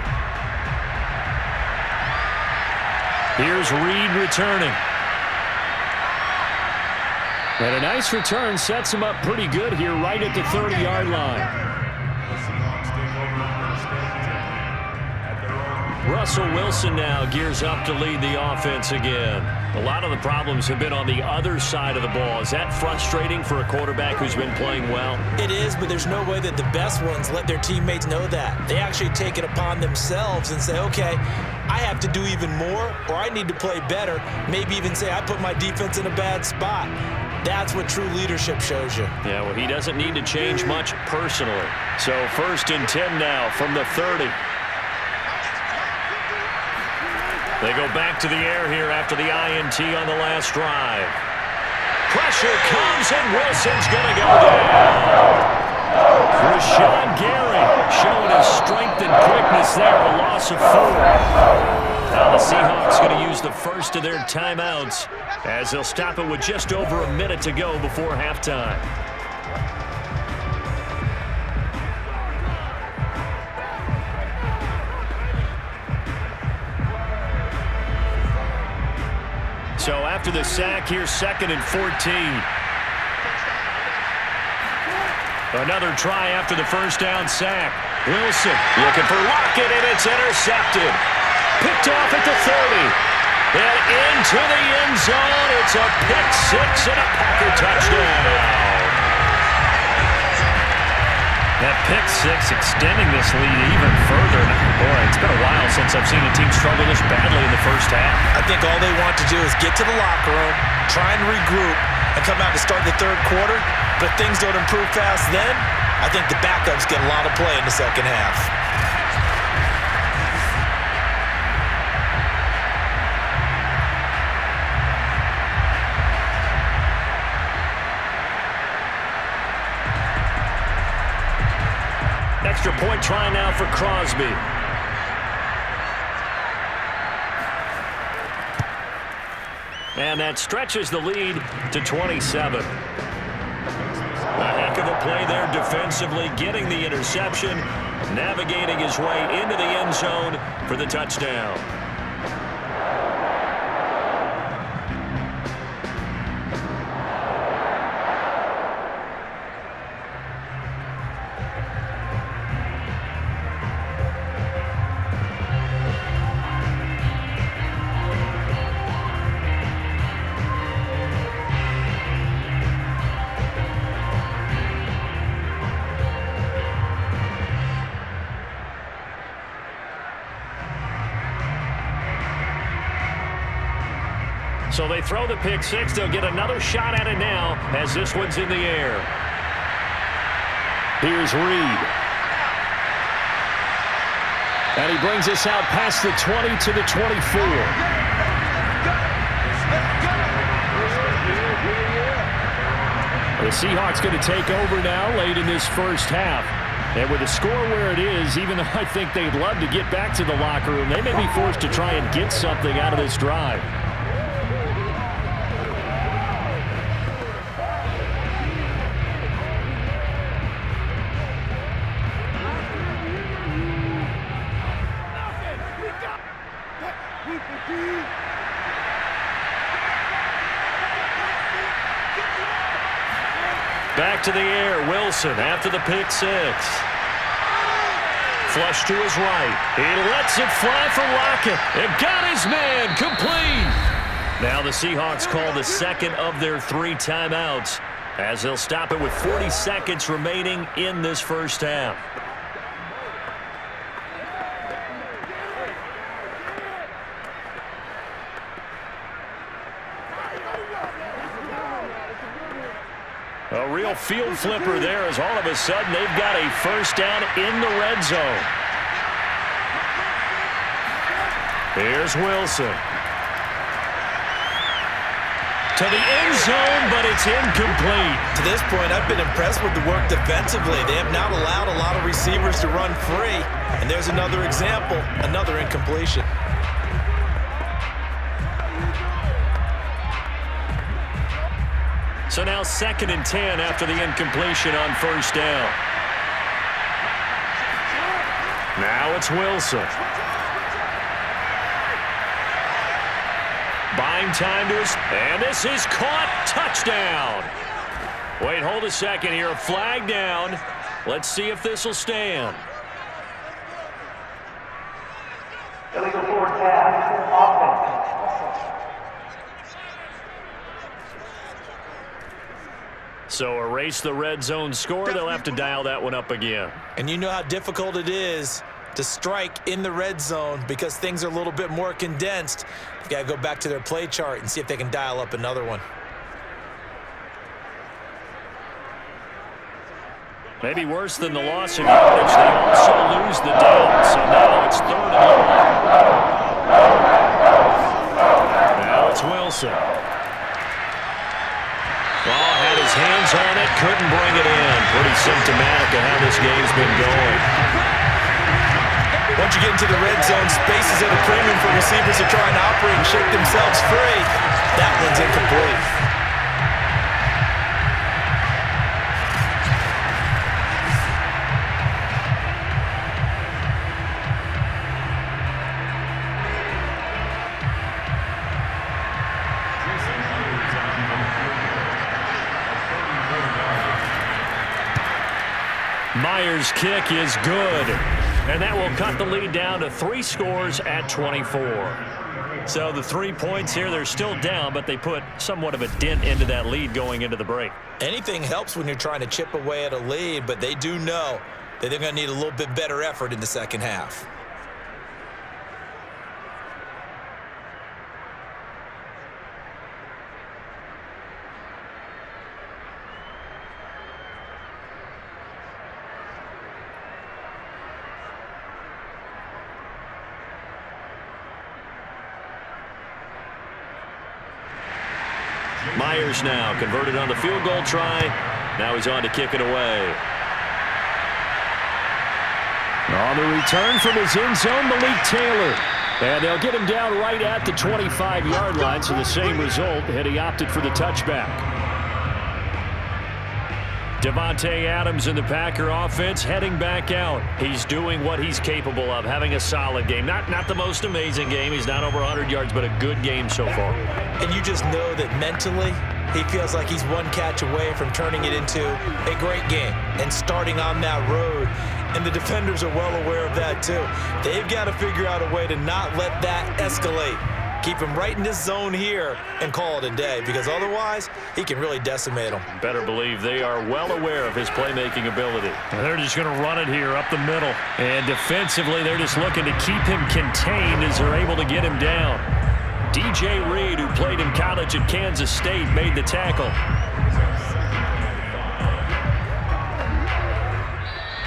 [SPEAKER 2] Here's Reed returning.
[SPEAKER 5] And a nice return sets him up pretty good here right at the 30-yard line.
[SPEAKER 2] Russell Wilson now gears up to lead the offense again. A lot of the problems have been on the other side of the ball. Is that frustrating for a quarterback who's been playing well?
[SPEAKER 3] It is, but there's no way that the best ones let their teammates know that. They actually take it upon themselves and say, okay, I have to do even more, or I need to play better. Maybe even say I put my defense in a bad spot. That's what true leadership shows you.
[SPEAKER 2] Yeah, well, he doesn't need to change much personally. So 1st and 10 now from the 30. They go back to the air here after the INT on the last drive. Pressure comes, and Wilson's going to go down. Rashawn Gary showing his strength and quickness there, a loss of 4. Now the Seahawks going to use the first of their timeouts as they'll stop it with just over a minute to go before halftime. So after the sack, here's 2nd and 14. Another try after the first down sack. Wilson looking for Lockett, and it's intercepted. picked off at the 30. And into the end zone. It's a pick six and a Packer touchdown. That pick six extending this lead even further. Boy, it's been a while since I've seen a team struggle this badly in the first half.
[SPEAKER 3] I think all they want to do is get to the locker room, try and regroup, and come out to start the third quarter. But if things don't improve fast then, I think the backups get a lot of play in the second half.
[SPEAKER 2] Extra point try now for Crosby. And that stretches the lead to 27. A heck of a play there defensively, getting the interception, navigating his way into the end zone for the touchdown. So they throw the pick six. They'll get another shot at it now as this one's in the air. Here's Reed. And he brings us out past the 20 to the 24. The Seahawks going to take over now late in this first half. And with the score where it is, even though I think they'd love to get back to the locker room, they may be forced to try and get something out of this drive. Back to the air, Wilson after the pick six. Flush to his right. He lets it fly for Lockett. And got his man complete. Now the Seahawks call the second of their 3 timeouts as they'll stop it with 40 seconds remaining in this first half. A real field flipper there as all of a sudden they've got a first down in the red zone. Here's Wilson. To the end zone, but it's incomplete.
[SPEAKER 3] To this point, I've been impressed with the work defensively. They have not allowed a lot of receivers to run free. And there's another example, another incompletion.
[SPEAKER 2] So now 2nd and 10 after the incompletion on first down. Now it's Wilson. Buying time to his, and this is caught. Touchdown. Wait, hold a second here. Flag down. Let's see if this will stand.
[SPEAKER 6] Illegal forward pass. Offense.
[SPEAKER 2] So erase the red zone score. They'll have to dial that one up again.
[SPEAKER 3] And you know how difficult it is to strike in the red zone because things are a little bit more condensed. You've got to go back to their play chart and see if they can dial up another one.
[SPEAKER 2] Maybe worse than the loss of yardage, they also lose the down. So now it's 3rd and long. Now it's Wilson. Ball had his hands on it, couldn't bring it in. Pretty symptomatic of how this game's been going.
[SPEAKER 3] Once you get into the red zone, space is at a premium for receivers to try and operate and shake themselves free. That one's incomplete.
[SPEAKER 2] Myers' kick is good. And that will cut the lead down to 3 scores at 24. So the 3 points here, they're still down, but they put somewhat of a dent into that lead going into the break.
[SPEAKER 3] Anything helps when you're trying to chip away at a lead, but they do know that they're going to need a little bit better effort in the second half.
[SPEAKER 2] Myers now converted on the field goal try. Now he's on to kick it away.
[SPEAKER 5] On the return from his end zone, Malik Taylor. And they'll get him down right at the 25-yard line, so the same result, and he opted for the touchback.
[SPEAKER 2] Devontae Adams in the Packer offense heading back out. He's doing what he's capable of, having a solid game. Not the most amazing game. He's not over 100 yards, but a good game so far.
[SPEAKER 3] And you just know that mentally he feels like he's one catch away from turning it into a great game and starting on that road. And the defenders are well aware of that too. They've got to figure out a way to not let that escalate. Keep him right in this zone here and call it a day, because otherwise he can really decimate them.
[SPEAKER 2] Better believe they are well aware of his playmaking ability.
[SPEAKER 5] And they're just going to run it here up the middle.
[SPEAKER 2] And defensively, they're just looking to keep him contained as they're able to get him down. DJ Reed, who played in college at Kansas State, made the tackle.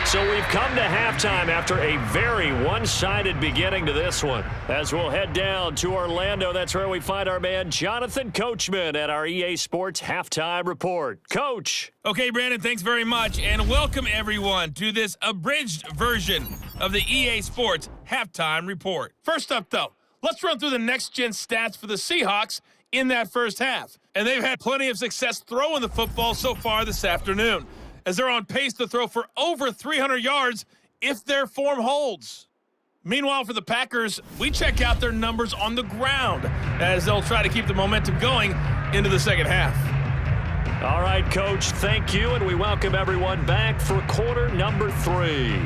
[SPEAKER 2] So we've come to halftime after a very one-sided beginning to this one. As we'll head down to Orlando, that's where we find our man Jonathan Coachman at our EA Sports Halftime Report. Coach.
[SPEAKER 8] Okay, Brandon, thanks very much, and welcome everyone to this abridged version of the EA Sports Halftime Report. First up, though, let's run through the next-gen stats for the Seahawks in that first half. And they've had plenty of success throwing the football so far this afternoon, as they're on pace to throw for over 300 yards if their form holds. Meanwhile, for the Packers, we check out their numbers on the ground as they'll try to keep the momentum going into the second half.
[SPEAKER 2] All right, Coach, thank you, and we welcome everyone back for quarter number 3.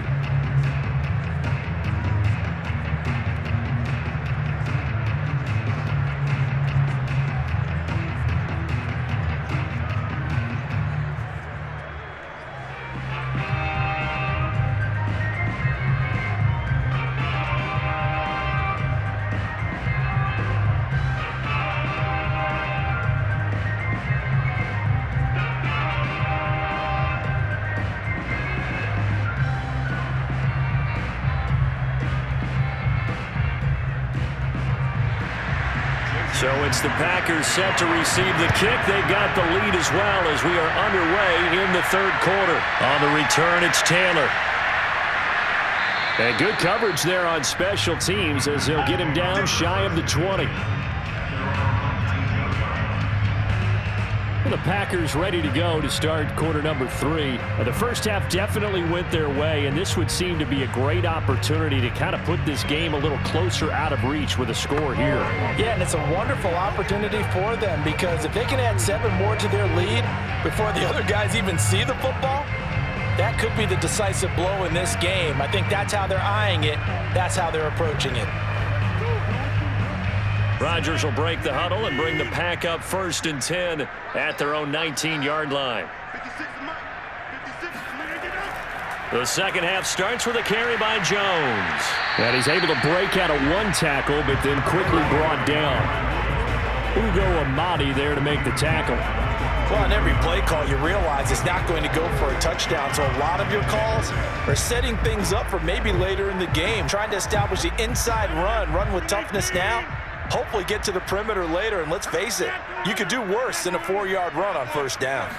[SPEAKER 2] So it's the Packers set to receive the kick. They got the lead as well as we are underway in the third quarter. On the return, it's Taylor.
[SPEAKER 5] And good coverage there on special teams as they'll get him down shy of the 20. The Packers ready to go to start quarter number 3. The first half definitely went their way, and this would seem to be a great opportunity to kind of put this game a little closer out of reach with a score here.
[SPEAKER 3] Yeah, and it's a wonderful opportunity for them, because if they can add 7 more to their lead before the other guys even see the football, that could be the decisive blow in this game. I think that's how they're eyeing it. That's how they're approaching it.
[SPEAKER 2] Rodgers will break the huddle and bring the Pack up 1st and 10 at their own 19-yard line. The second half starts with a carry by Jones.
[SPEAKER 5] And he's able to break out of 1 tackle, but then quickly brought down. Ugo Amadi there to make the tackle.
[SPEAKER 3] Well, on every play call, you realize it's not going to go for a touchdown, so a lot of your calls are setting things up for maybe later in the game, trying to establish the inside run with toughness now, hopefully get to the perimeter later, and let's face it, you could do worse than a 4-yard run on first down.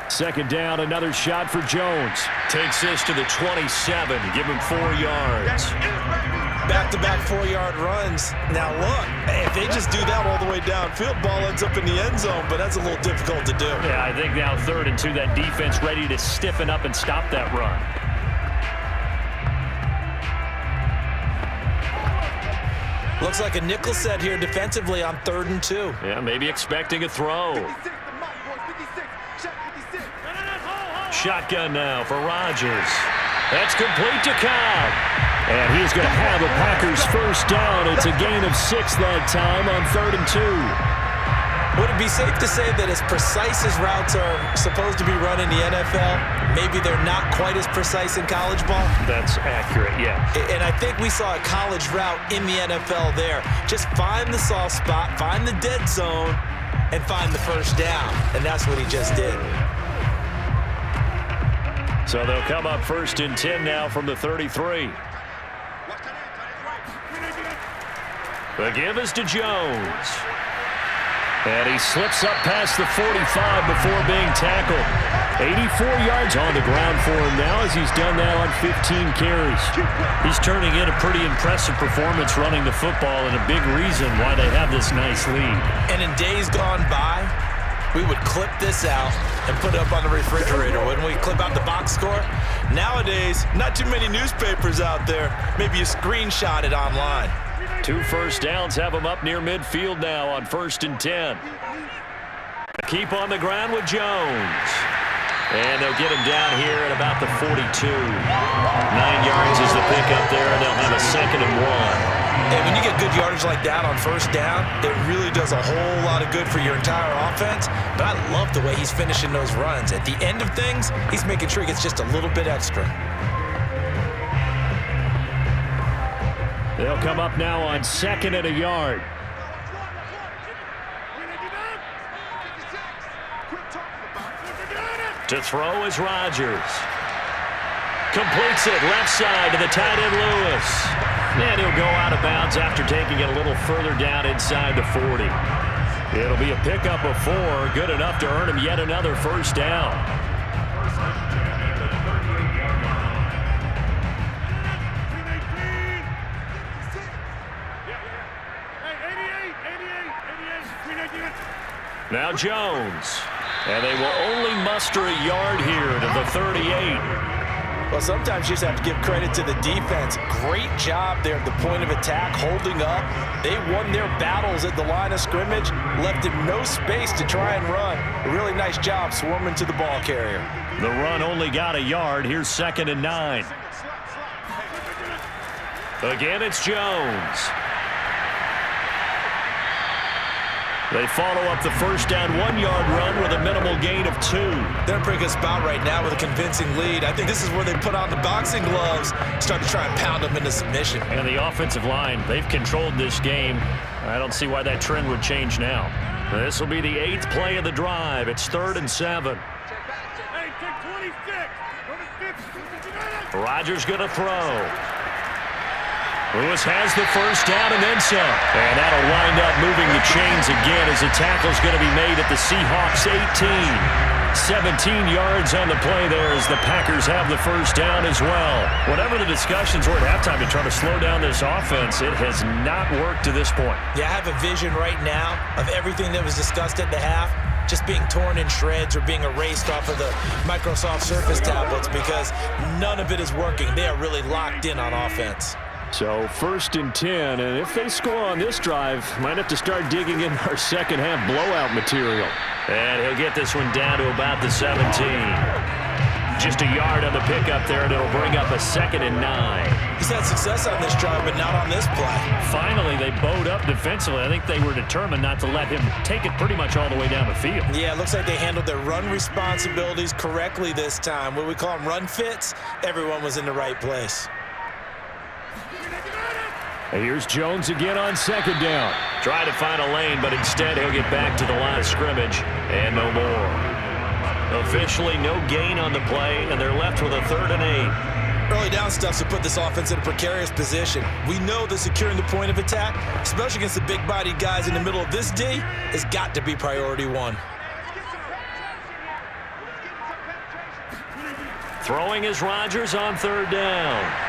[SPEAKER 5] Second down, another shot for Jones.
[SPEAKER 2] Takes this to the 27, give him 4 yards.
[SPEAKER 3] Back-to-back 4-yard runs. Now look, if they just do that all the way downfield, ball ends up in the end zone, but that's a little difficult to do.
[SPEAKER 2] Yeah, I think now 3rd and 2, that defense ready to stiffen up and stop that run.
[SPEAKER 3] Looks like a nickel set here defensively on 3rd and 2.
[SPEAKER 2] Yeah, maybe expecting a throw. Shotgun now for Rodgers.
[SPEAKER 5] That's complete to Cobb. And he's going to have a Packers first down. It's a gain of 6 that time on 3rd and 2.
[SPEAKER 3] Would it be safe to say that as precise as routes are supposed to be run in the NFL, maybe they're not quite as precise in college ball?
[SPEAKER 5] That's accurate, yeah.
[SPEAKER 3] And I think we saw a college route in the NFL there. Just find the soft spot, find the dead zone, and find the first down. And that's what he just did.
[SPEAKER 5] So they'll come up 1st and 10 now from the 33. The give is to Jones. And he slips up past the 45 before being tackled. 84 yards on the ground for him now as he's done that on 15 carries.
[SPEAKER 2] He's turning in a pretty impressive performance running the football, and a big reason why they have this nice lead.
[SPEAKER 3] And in days gone by, we would clip this out and put it up on the refrigerator. Wouldn't we clip out the box score? Nowadays, not too many newspapers out there. Maybe you screenshot it online.
[SPEAKER 5] 2 first downs have him up near midfield now on 1st and 10. Keep on the ground with Jones. And they'll get him down here at about the 42. 9 yards is the pickup there, and they'll have a 2nd and 1.
[SPEAKER 3] And when you get good yardage like that on first down, it really does a whole lot of good for your entire offense. But I love the way he's finishing those runs. At the end of things, he's making sure he gets just a little bit extra.
[SPEAKER 5] They'll come up now on 2nd and a yard. To throw is Rodgers. Completes it left side to the tight end Lewis. And he'll go out of bounds after taking it a little further down inside the 40. It'll be a pickup of 4, good enough to earn him yet another first down. Now Jones. And they will only muster a yard here to the 38.
[SPEAKER 3] Well, sometimes you just have to give credit to the defense. Great job there at the point of attack, holding up. They won their battles at the line of scrimmage, left him no space to try and run. A really nice job swarming to the ball carrier.
[SPEAKER 5] The run only got a yard. Here's 2nd and 9. Again, it's Jones. They follow up the first down 1-yard run with a minimal gain of 2.
[SPEAKER 3] They're in a pretty good spot right now with a convincing lead. I think this is where they put on the boxing gloves, start to try and pound them into submission.
[SPEAKER 5] And the offensive line, they've controlled this game. I don't see why that trend would change now. This will be the 8th play of the drive. It's 3rd and 7. Rodgers going to throw. Lewis has the first down and then some. And that'll wind up moving the chains again as the tackle's going to be made at the Seahawks 18. 17 yards on the play there as the Packers have the first down as well. Whatever the discussions were at halftime to try to slow down this offense, it has not worked to this point.
[SPEAKER 3] Yeah, I have a vision right now of everything that was discussed at the half just being torn in shreds or being erased off of the Microsoft Surface tablets because none of it is working. They are really locked in on offense.
[SPEAKER 5] So 1st and 10, and if they score on this drive, might have to start digging in our second half blowout material. And he'll get this one down to about the 17. Just a yard on the pickup there, and it'll bring up a 2nd and 9.
[SPEAKER 3] He's had success on this drive, but not on this play.
[SPEAKER 5] Finally, they bowed up defensively. I think they were determined not to let him take it pretty much all the way down the field.
[SPEAKER 3] Yeah, it looks like they handled their run responsibilities correctly this time. What we call them run fits, everyone was in the right place.
[SPEAKER 5] Here's Jones again on 2nd down. Try to find a lane, but instead he'll get back to the line of scrimmage and no more. Officially no gain on the play, and they're left with a 3rd and 8.
[SPEAKER 3] Early down stuff's to put this offense in a precarious position. We know that securing the point of attack, especially against the big-bodied guys in the middle of this D, has got to be priority 1.
[SPEAKER 5] Throwing is Rodgers on 3rd down.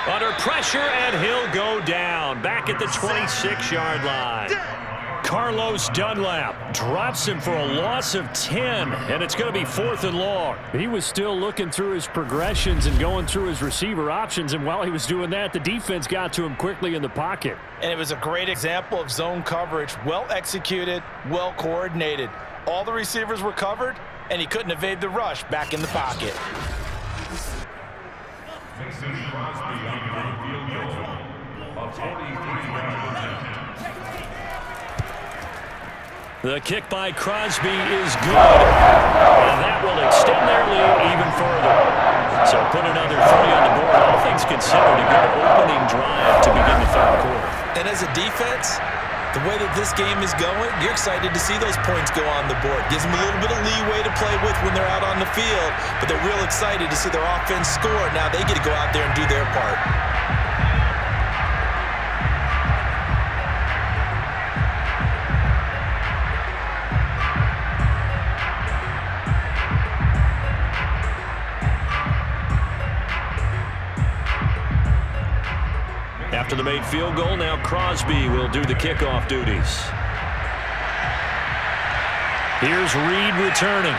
[SPEAKER 5] Under pressure, and he'll go down. Back at the 26-yard line. Carlos Dunlap drops him for a loss of 10, and it's going to be 4th and long.
[SPEAKER 2] He was still looking through his progressions and going through his receiver options, and while he was doing that, the defense got to him quickly in the pocket.
[SPEAKER 3] And it was a great example of zone coverage. Well executed, well coordinated. All the receivers were covered, and he couldn't evade the rush back in the pocket.
[SPEAKER 4] Mason Crosby on the field goal of 43 yards.
[SPEAKER 2] The kick by Crosby is good, and that will extend their lead even further. So put another 3 on the board. All things considered, a good opening drive to begin the third quarter.
[SPEAKER 3] And as a defense, the way that this game is going, you're excited to see those points go on the board. Gives them a little bit of leeway to play with when they're out on the field, but they're real excited to see their offense score. Now they get to go out there and do their part.
[SPEAKER 2] After the made field goal, now Crosby will do the kickoff duties. Here's Reed returning.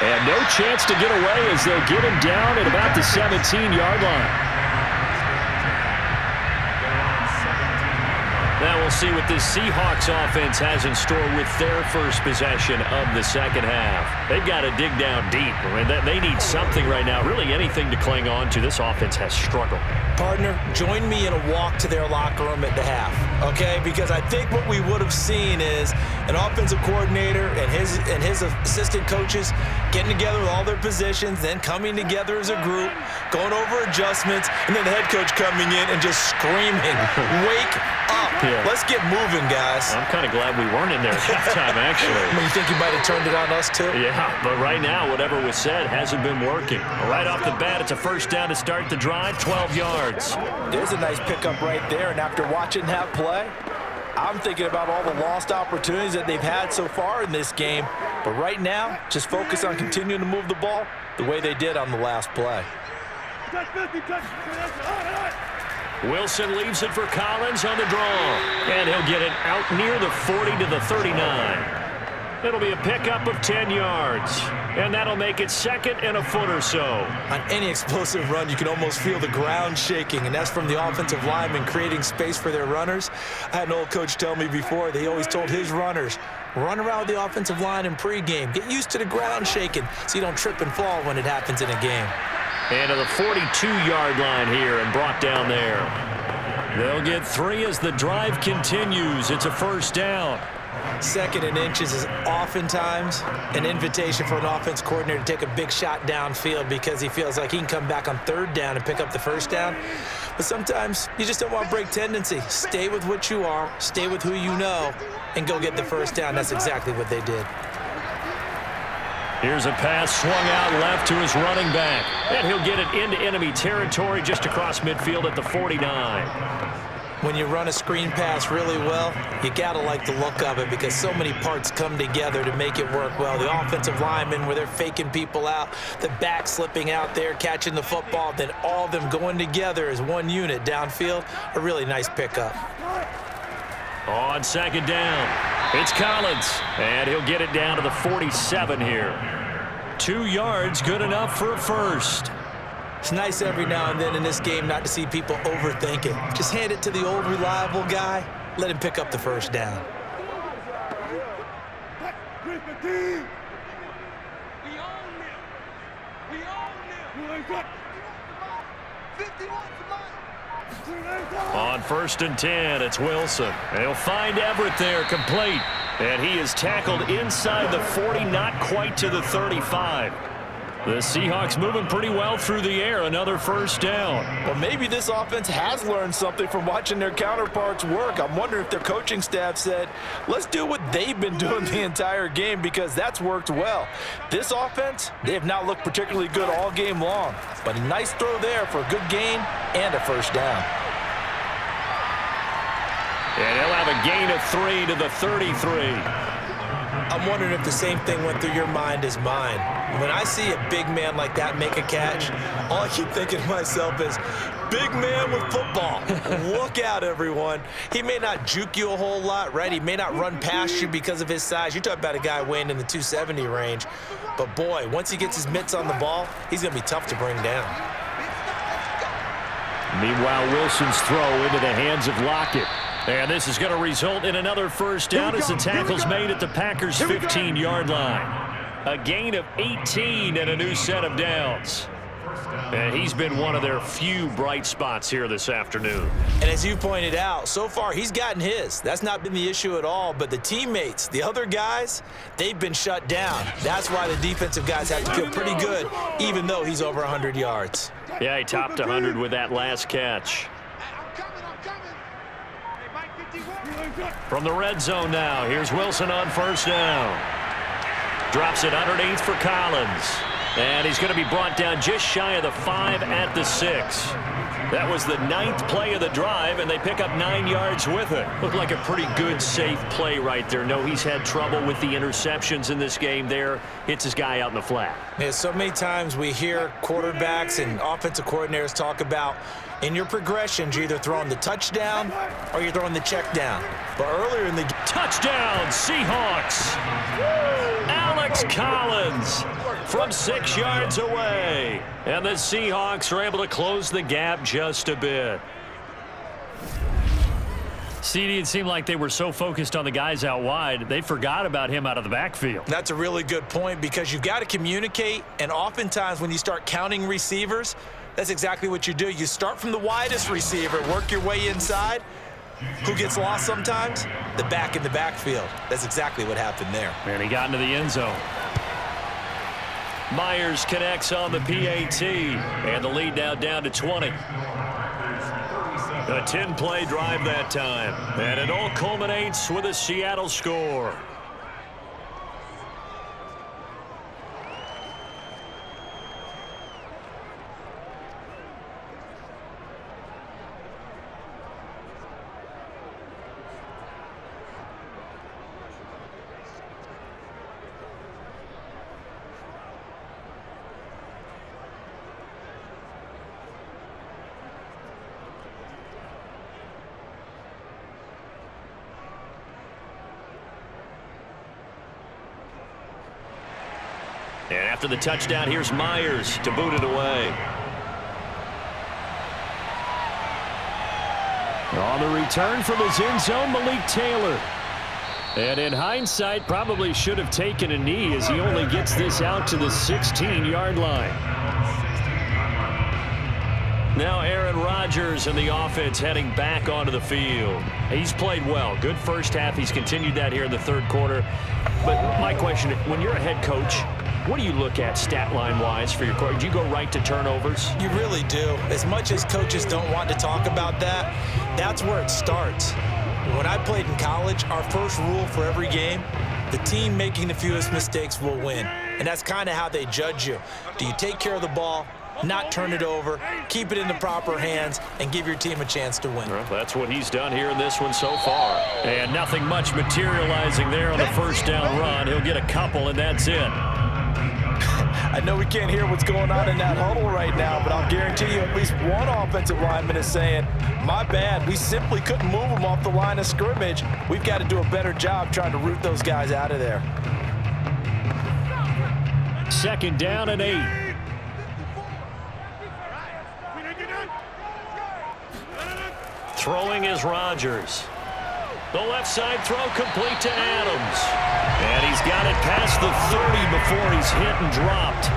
[SPEAKER 2] And no chance to get away as they'll get him down at about the 17-yard line. Now we'll see what this Seahawks offense has in store with their first possession of the second half. They've got to dig down deep. I mean, they need something right now, really anything to cling on to. This offense has struggled.
[SPEAKER 3] Partner, join me in a walk to their locker room at the half, okay? Because I think what we would have seen is an offensive coordinator and his assistant coaches getting together with all their positions, then coming together as a group, going over adjustments, and then the head coach coming in and just screaming, "Wake up.
[SPEAKER 2] Yeah.
[SPEAKER 3] Let's get moving, guys."
[SPEAKER 2] I'm kind of glad we weren't in there at halftime, actually.
[SPEAKER 3] I mean, you think you might have turned it on us, too?
[SPEAKER 2] Yeah, but right now, whatever was said hasn't been working. Right off the bat, it's a first down to start the drive, 12 yards.
[SPEAKER 3] There's a nice pickup right there, and after watching that play, I'm thinking about all the lost opportunities that they've had so far in this game. But right now, just focus on continuing to move the ball the way they did on the last play.
[SPEAKER 2] Wilson leaves it for Collins on the draw. And he'll get it out near the 40 to the 39. It'll be a pickup of 10 yards. And that'll make it second and a foot or so.
[SPEAKER 3] On any explosive run, you can almost feel the ground shaking, and that's from the offensive linemen creating space for their runners. I had an old coach tell me before, they always told his runners, run around with the offensive line in pregame. Get used to the ground shaking so you don't trip and fall when it happens in a game.
[SPEAKER 2] And to the 42-yard line here and brought down there. They'll get 3 as the drive continues. It's a first down.
[SPEAKER 3] Second and inches is oftentimes an invitation for an offense coordinator to take a big shot downfield because he feels like he can come back on third down and pick up the first down. But sometimes you just don't want to break tendency. Stay with what you are, stay with who you know, and go get the first down. That's exactly what they did.
[SPEAKER 2] Here's a pass swung out left to his running back. And he'll get it into enemy territory just across midfield at the 49.
[SPEAKER 3] When you run a screen pass really well, you got to like the look of it because so many parts come together to make it work well. The offensive linemen, where they're faking people out, the back slipping out there, catching the football, then all of them going together as one unit downfield, a really nice pickup.
[SPEAKER 2] On second down, it's Collins, and he'll get it down to the 47 here. 2 yards, good enough for a first.
[SPEAKER 3] It's nice every now and then in this game not to see people overthink it. Just hand it to the old reliable guy. Let him pick up the first down.
[SPEAKER 2] On 1st and 10, it's Wilson. They'll find Everett there, complete. And he is tackled inside the 40, not quite to the 35. The Seahawks moving pretty well through the air. Another first down.
[SPEAKER 3] Well, maybe this offense has learned something from watching their counterparts work. I'm wondering if their coaching staff said, let's do what they've been doing the entire game because that's worked well. This offense, they have not looked particularly good all game long. But a nice throw there for a good gain and a first down.
[SPEAKER 2] And he'll have a gain of 3 to the 33.
[SPEAKER 3] I'm wondering if the same thing went through your mind as mine. When I see a big man like that make a catch, all I keep thinking to myself is, big man with football. Look out, everyone. He may not juke you a whole lot, right? He may not run past you because of his size. You're talking about a guy weighing in the 270 range. But, boy, once he gets his mitts on the ball, he's going to be tough to bring down.
[SPEAKER 2] Meanwhile, Wilson's throw into the hands of Lockett. And this is going to result in another first down as the tackle's made at the Packers' 15-yard line. A gain of 18 and a new set of downs. And he's been one of their few bright spots here this afternoon.
[SPEAKER 3] And as you pointed out, so far he's gotten his. That's not been the issue at all. But the teammates, the other guys, they've been shut down. That's why the defensive guys have to feel pretty good, even though he's over 100 yards.
[SPEAKER 2] Yeah, he topped 100 with that last catch. From the red zone now, here's Wilson on first down. Drops it underneath for Collins. And he's going to be brought down just shy of the 5 at the 6. That was the 9th play of the drive, and they pick up 9 yards with it. Looked like a pretty good, safe play right there. No, he's had trouble with the interceptions in this game there. Hits his guy out in the flat.
[SPEAKER 3] Yeah, so many times we hear quarterbacks and offensive coordinators talk about in your progressions, you're either throwing the touchdown or you're throwing the check down. But earlier in the game,
[SPEAKER 2] touchdown, Seahawks. Alex Collins from 6 yards away. And the Seahawks are able to close the gap just a bit.
[SPEAKER 5] CD, it seemed like they were so focused on the guys out wide, they forgot about him out of the backfield.
[SPEAKER 3] That's a really good point because you've got to communicate, and oftentimes when you start counting receivers, that's exactly what you do. You start from the widest receiver, work your way inside. Who gets lost sometimes? The back in the backfield. That's exactly what happened there.
[SPEAKER 5] And he got into the end zone.
[SPEAKER 2] Myers connects on the PAT, and the lead now down to 20. A 10-play drive that time, and it all culminates with a Seattle score. And after the touchdown, here's Myers to boot it away.
[SPEAKER 5] On the return from his end zone, Malik Taylor. And in hindsight, probably should have taken a knee as he only gets this out to the 16-yard line.
[SPEAKER 2] Now Aaron Rodgers and the offense heading back onto the field. He's played well. Good first half. He's continued that here in the third quarter. But my question, when you're a head coach, what do you look at stat line-wise for your quarterback? Do you go right to turnovers?
[SPEAKER 3] You really do. As much as coaches don't want to talk about that, that's where it starts. When I played in college, our first rule for every game, the team making the fewest mistakes will win. And that's kind of how they judge you. Do you take care of the ball, not turn it over, keep it in the proper hands, and give your team a chance to win?
[SPEAKER 2] Well, that's what he's done here in this one so far.
[SPEAKER 5] And nothing much materializing there on the first down run. He'll get a couple, and that's it.
[SPEAKER 3] I know we can't hear what's going on in that huddle right now, but I'll guarantee you at least one offensive lineman is saying, my bad, we simply couldn't move them off the line of scrimmage. We've got to do a better job trying to root those guys out of there.
[SPEAKER 5] Second down and 8.
[SPEAKER 2] Throwing is Rodgers. The left side throw complete to Adams. And he's got it past the 30 before he's hit and dropped.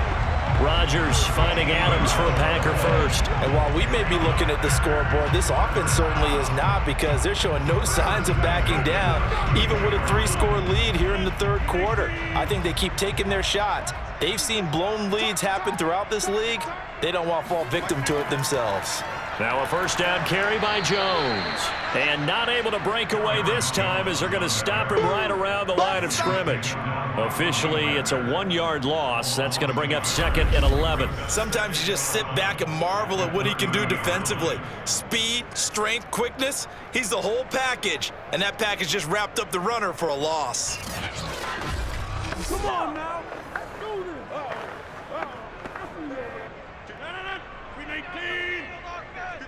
[SPEAKER 2] Rodgers finding Adams for a Packer first.
[SPEAKER 3] And while we may be looking at the scoreboard, this offense certainly is not, because they're showing no signs of backing down, even with a 3-score lead here in the third quarter. I think they keep taking their shots. They've seen blown leads happen throughout this league. They don't want to fall victim to it themselves.
[SPEAKER 2] Now a first down carry by Jones. And not able to break away this time as they're going to stop him right around the line of scrimmage. Officially, it's a 1-yard loss. That's going to bring up second and 11.
[SPEAKER 3] Sometimes you just sit back and marvel at what he can do defensively. Speed, strength, quickness, he's the whole package. And that package just wrapped up the runner for a loss.
[SPEAKER 9] Come on now. Do this. We 19.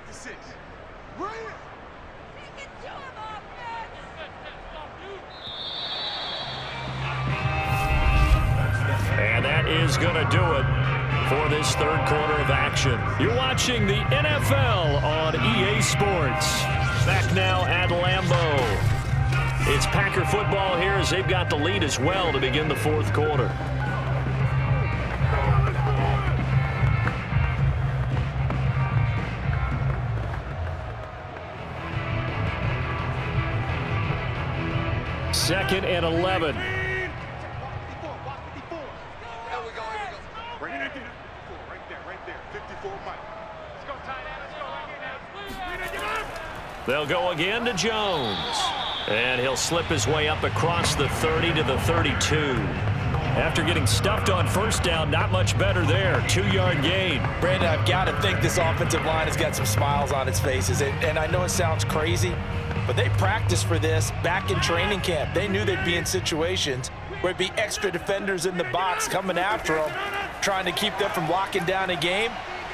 [SPEAKER 9] 56. Right.
[SPEAKER 2] And that is going to do it for this third quarter of action. You're watching the NFL on EA Sports. Back now at Lambeau. It's Packer football here as they've got the lead as well to begin the fourth quarter. Second and 11. They'll go again to Jones. And he'll slip his way up across the 30 to the 32. After getting stuffed on first down, not much better there. 2-yard gain.
[SPEAKER 3] Brandon, I've got to think this offensive line has got some smiles on its faces. And I know it sounds crazy, but they practiced for this back in training camp. They knew they'd be in situations where it'd be extra defenders in the box coming after them, trying to keep them from locking down a game.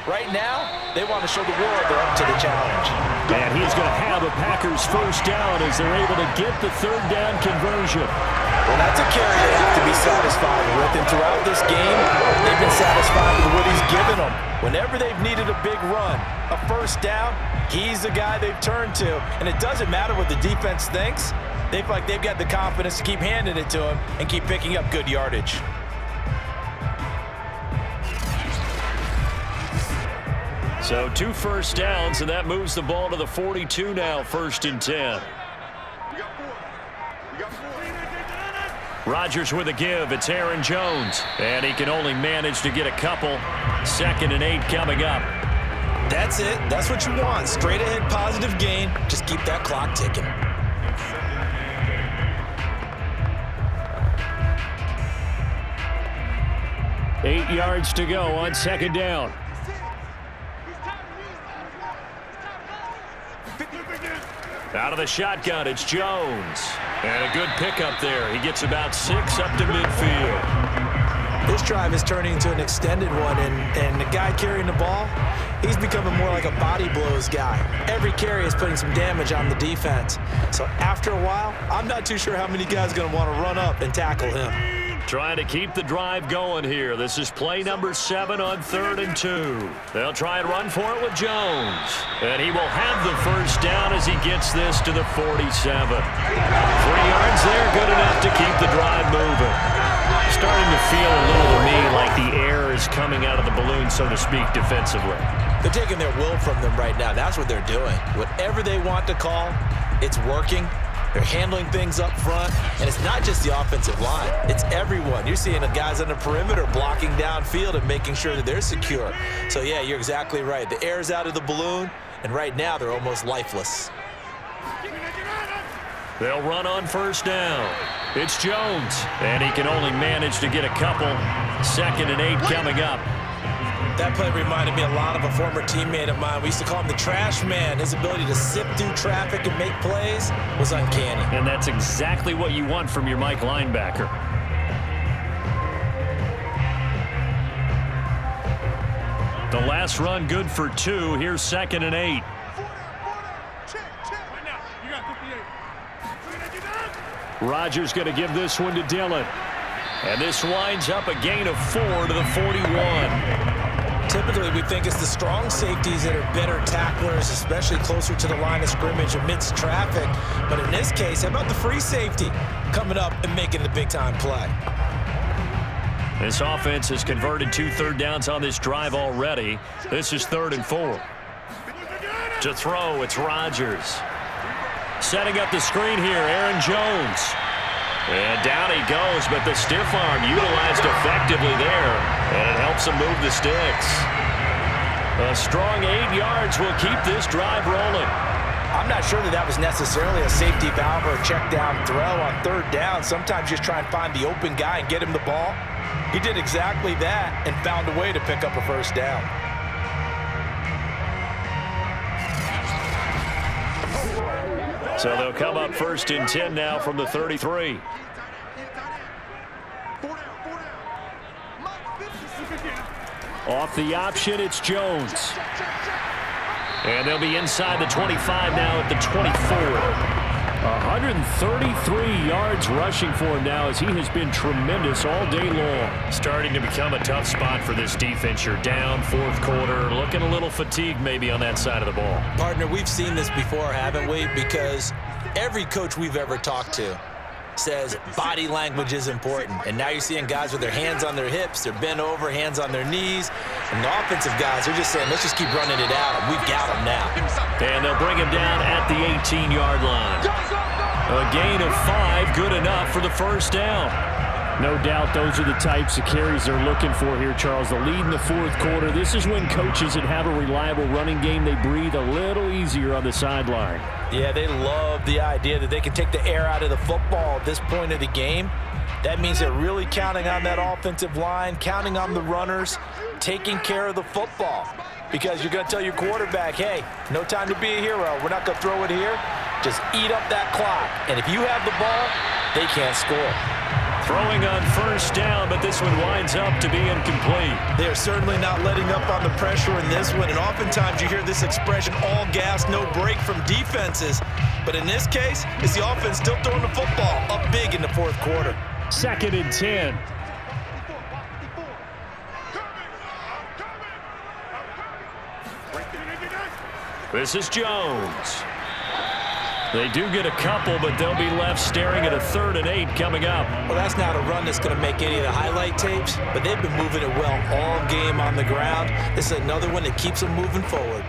[SPEAKER 3] Right now, they want to show the world they're up to the challenge.
[SPEAKER 2] And he's going to have a Packers first down as they're able to get the third down conversion.
[SPEAKER 3] Well, that's a carry they have to be satisfied with. And throughout this game, they've been satisfied with what he's given them. Whenever they've needed a big run, a first down, he's the guy they've turned to. And it doesn't matter what the defense thinks. They feel like they've got the confidence to keep handing it to him and keep picking up good yardage.
[SPEAKER 2] So 2 first downs, and that moves the ball to the 42 now, 1st and 10. Rodgers with a give. It's Aaron Jones. And he can only manage to get a couple. 2nd and 8 coming up.
[SPEAKER 3] That's it. That's what you want. Straight ahead positive gain. Just keep that clock ticking.
[SPEAKER 2] Eight yards to go on 2nd down. Out of the shotgun, it's Jones. And a good pickup there. He gets about 6 up to midfield.
[SPEAKER 3] This drive is turning into an extended one, and the guy carrying the ball, he's becoming more like a body blows guy. Every carry is putting some damage on the defense. So after a while, I'm not too sure how many guys are going to want to run up and tackle him.
[SPEAKER 2] Trying to keep the drive going here. This is play number 7 on 3rd and 2. They'll try and run for it with Jones. And he will have the first down as he gets this to the 47. 3 yards there, good enough to keep the drive moving. Starting to feel a little to me like the air is coming out of the balloon, so to speak, defensively.
[SPEAKER 3] They're taking their will from them right now. That's what they're doing. Whatever they want to call, it's working. They're handling things up front, and it's not just the offensive line. It's everyone. You're seeing the guys on the perimeter blocking downfield and making sure that they're secure. So, yeah, you're exactly right. The air's out of the balloon, and right now they're almost lifeless.
[SPEAKER 2] They'll run on first down. It's Jones, and he can only manage to get a couple. 2nd and 8 coming up.
[SPEAKER 3] That play reminded me a lot of a former teammate of mine. We used to call him the trash man. His ability to sift through traffic and make plays was uncanny.
[SPEAKER 2] And that's exactly what you want from your Mike linebacker. The last run good for 2. Here's 2nd and 8. Rodgers going to give this one to Dillon. And this winds up a gain of 4 to the 41.
[SPEAKER 3] Typically, we think it's the strong safeties that are better tacklers, especially closer to the line of scrimmage amidst traffic. But in this case, how about the free safety coming up and making the big-time play?
[SPEAKER 2] This offense has converted 2 third downs on this drive already. This is 3rd and 4. To throw, it's Rodgers. Setting up the screen here, Aaron Jones. And down he goes, but the stiff arm utilized effectively there. And it helps him move the sticks. A strong 8 yards will keep this drive rolling.
[SPEAKER 3] I'm not sure that was necessarily a safety valve or a check down throw on 3rd down. Sometimes just try and find the open guy and get him the ball. He did exactly that and found a way to pick up a first down.
[SPEAKER 2] So they'll come up 1st and 10 now from the 33. Off the option, it's Jones. And they'll be inside the 25 now at the 24.
[SPEAKER 5] 133 yards rushing for him now as he has been tremendous all day long.
[SPEAKER 2] Starting to become a tough spot for this defense. You're down fourth quarter, looking a little fatigued maybe on that side of the ball.
[SPEAKER 3] Partner, we've seen this before, haven't we? Because every coach we've ever talked to says body language is important. And now you're seeing guys with their hands on their hips, they're bent over, hands on their knees. And the offensive guys are just saying, let's just keep running it out, and we've got them now.
[SPEAKER 2] And they'll bring him down at the 18-yard line. A gain of 5, good enough for the first down.
[SPEAKER 5] No doubt those are the types of carries they're looking for here, Charles. The lead in the fourth quarter. This is when coaches that have a reliable running game, they breathe a little easier on the sideline.
[SPEAKER 3] Yeah, they love the idea that they can take the air out of the football at this point of the game. That means they're really counting on that offensive line, counting on the runners, taking care of the football. Because you're going to tell your quarterback, hey, no time to be a hero. We're not going to throw it here. Just eat up that clock. And if you have the ball, they can't score.
[SPEAKER 2] Throwing on first down, but this one winds up to be incomplete.
[SPEAKER 3] They're certainly not letting up on the pressure in this one, and oftentimes you hear this expression, all gas, no break from defenses. But in this case, it's the offense still throwing the football up big in the fourth quarter.
[SPEAKER 5] 2nd and 10.
[SPEAKER 2] This is Jones. They do get a couple, but they'll be left staring at a 3rd and 8 coming up.
[SPEAKER 3] Well, that's not a run that's going to make any of the highlight tapes, but they've been moving it well all game on the ground. This is another one that keeps them moving forward.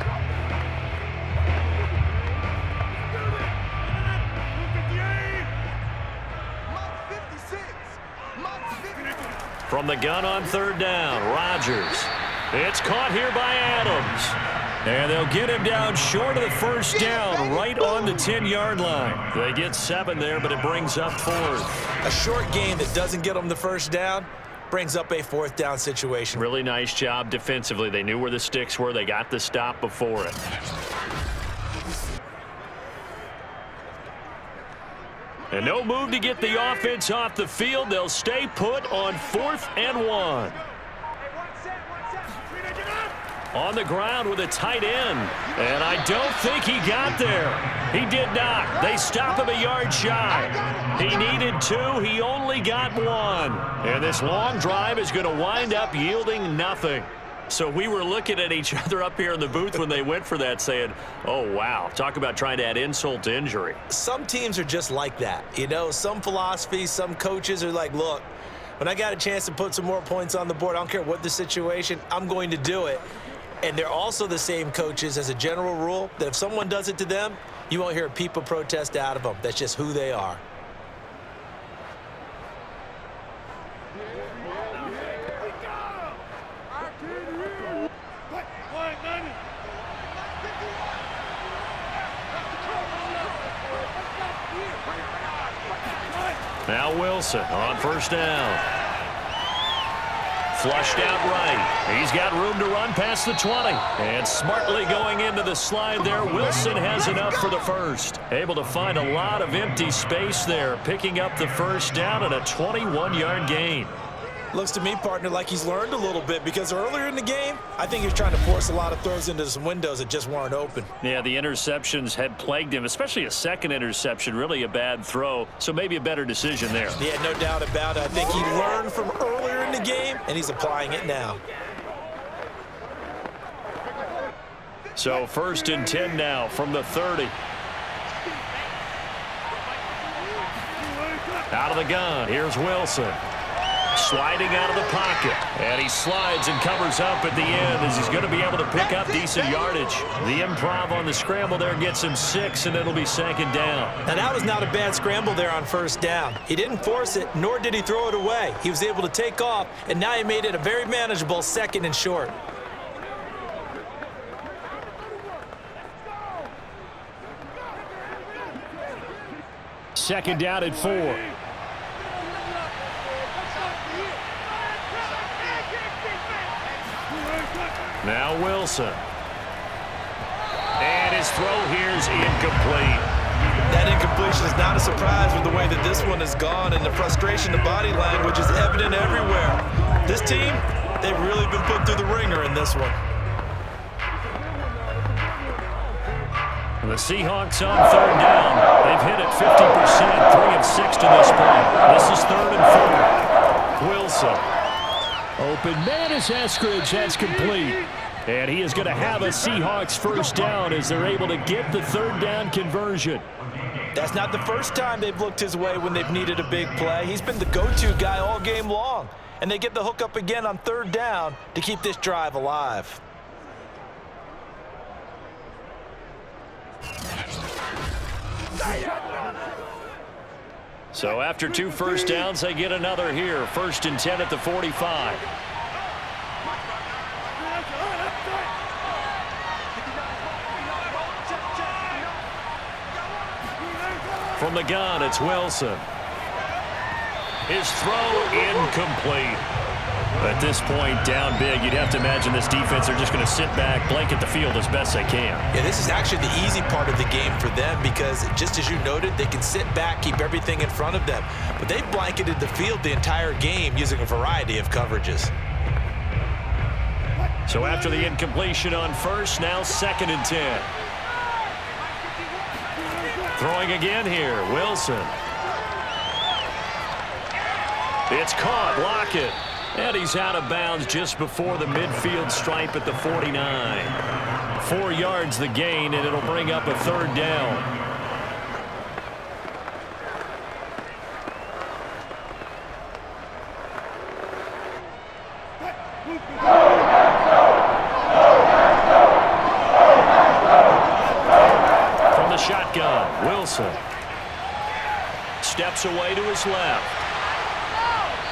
[SPEAKER 2] From the gun on 3rd down, Rodgers. It's caught here by Adams. And they'll get him down short of the first down, right on the 10-yard line. They get 7 there, but it brings up 4th.
[SPEAKER 3] A short game that doesn't get them the first down brings up a 4th down situation.
[SPEAKER 2] Really nice job defensively. They knew where the sticks were. They got the stop before it. And no move to get the offense off the field. They'll stay put on 4th and 1. On the ground with a tight end. And I don't think he got there. He did not. They stop him a yard shy. He needed 2. He only got 1. And this long drive is going to wind up yielding nothing. So we were looking at each other up here in the booth when they went for that saying, oh, wow, talk about trying to add insult to injury.
[SPEAKER 3] Some teams are just like that. You know, some philosophies, some coaches are like, look, when I got a chance to put some more points on the board, I don't care what the situation, I'm going to do it. And they're also the same coaches as a general rule that if someone does it to them, you won't hear a peep of protest out of them. That's just who they are.
[SPEAKER 2] Now Wilson on first down. Flushed out right. He's got room to run past the 20. And smartly going into the slide there, Wilson has enough for the first. Able to find a lot of empty space there, picking up the first down and a 21-yard gain.
[SPEAKER 3] Looks to me, partner, like he's learned a little bit because earlier in the game, I think he was trying to force a lot of throws into some windows that just weren't open.
[SPEAKER 2] Yeah, the interceptions had plagued him, especially a second interception, really a bad throw, so maybe a better decision there.
[SPEAKER 3] Yeah, no doubt about it. I think he learned from earlier in the game, and he's applying it now.
[SPEAKER 2] So 1st and 10 now from the 30. Out of the gun, here's Wilson. Sliding out of the pocket. And he slides and covers up at the end as he's going to be able to pick up decent yardage. The improv on the scramble there gets him 6, and it'll be 2nd down.
[SPEAKER 3] Now, that was not a bad scramble there on first down. He didn't force it, nor did he throw it away. He was able to take off, and now he made it a very manageable 2nd and short.
[SPEAKER 5] Second down at 4.
[SPEAKER 2] Now Wilson. And his throw here's incomplete.
[SPEAKER 3] That incompletion is not a surprise with the way that this one has gone, and the frustration, the body language is evident everywhere. This team, they've really been put through the ringer in this one.
[SPEAKER 2] The Seahawks on third down. They've hit it 50%, 3 of 6 to this point. This is 3rd and 4. Wilson. Open man is Eskridge. That's complete. And he is going to have a Seahawks first down as they're able to get the 3rd down conversion.
[SPEAKER 3] That's not the first time they've looked his way when they've needed a big play. He's been the go-to guy all game long. And they get the hook up again on 3rd down to keep this drive alive.
[SPEAKER 2] So after 2 first downs, they get another here. 1st and 10 at the 45. From the gun, it's Wilson. His throw incomplete. At this point, down big, you'd have to imagine this defense are just going to sit back, blanket the field as best they can.
[SPEAKER 3] Yeah, this is actually the easy part of the game for them because, just as you noted, they can sit back, keep everything in front of them. But they've blanketed the field the entire game using a variety of coverages.
[SPEAKER 2] So after the incompletion on 1st, now 2nd and 10. Throwing again here, Wilson. It's caught, Lockett. And he's out of bounds just before the midfield stripe at the 49. 4 yards the gain, and it'll bring up a 3rd down. From the shotgun, Wilson. Steps away to his left.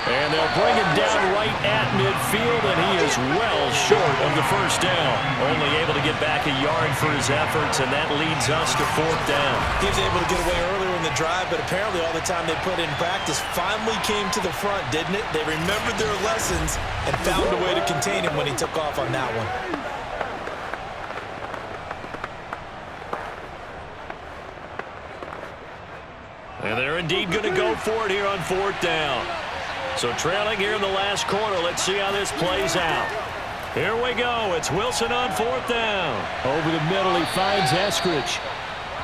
[SPEAKER 2] And they'll bring him down right at midfield, and he is well short of the first down. Only able to get back a yard for his efforts, and that leads us to 4th down.
[SPEAKER 3] He was able to get away earlier in the drive, but apparently all the time they put in practice finally came to the front, didn't it? They remembered their lessons and found a way to contain him when he took off on that one.
[SPEAKER 2] And they're indeed going to go for it here on 4th down. So trailing here in the last quarter, let's see how this plays out. Here we go. It's Wilson on 4th down. Over the middle, he finds Eskridge.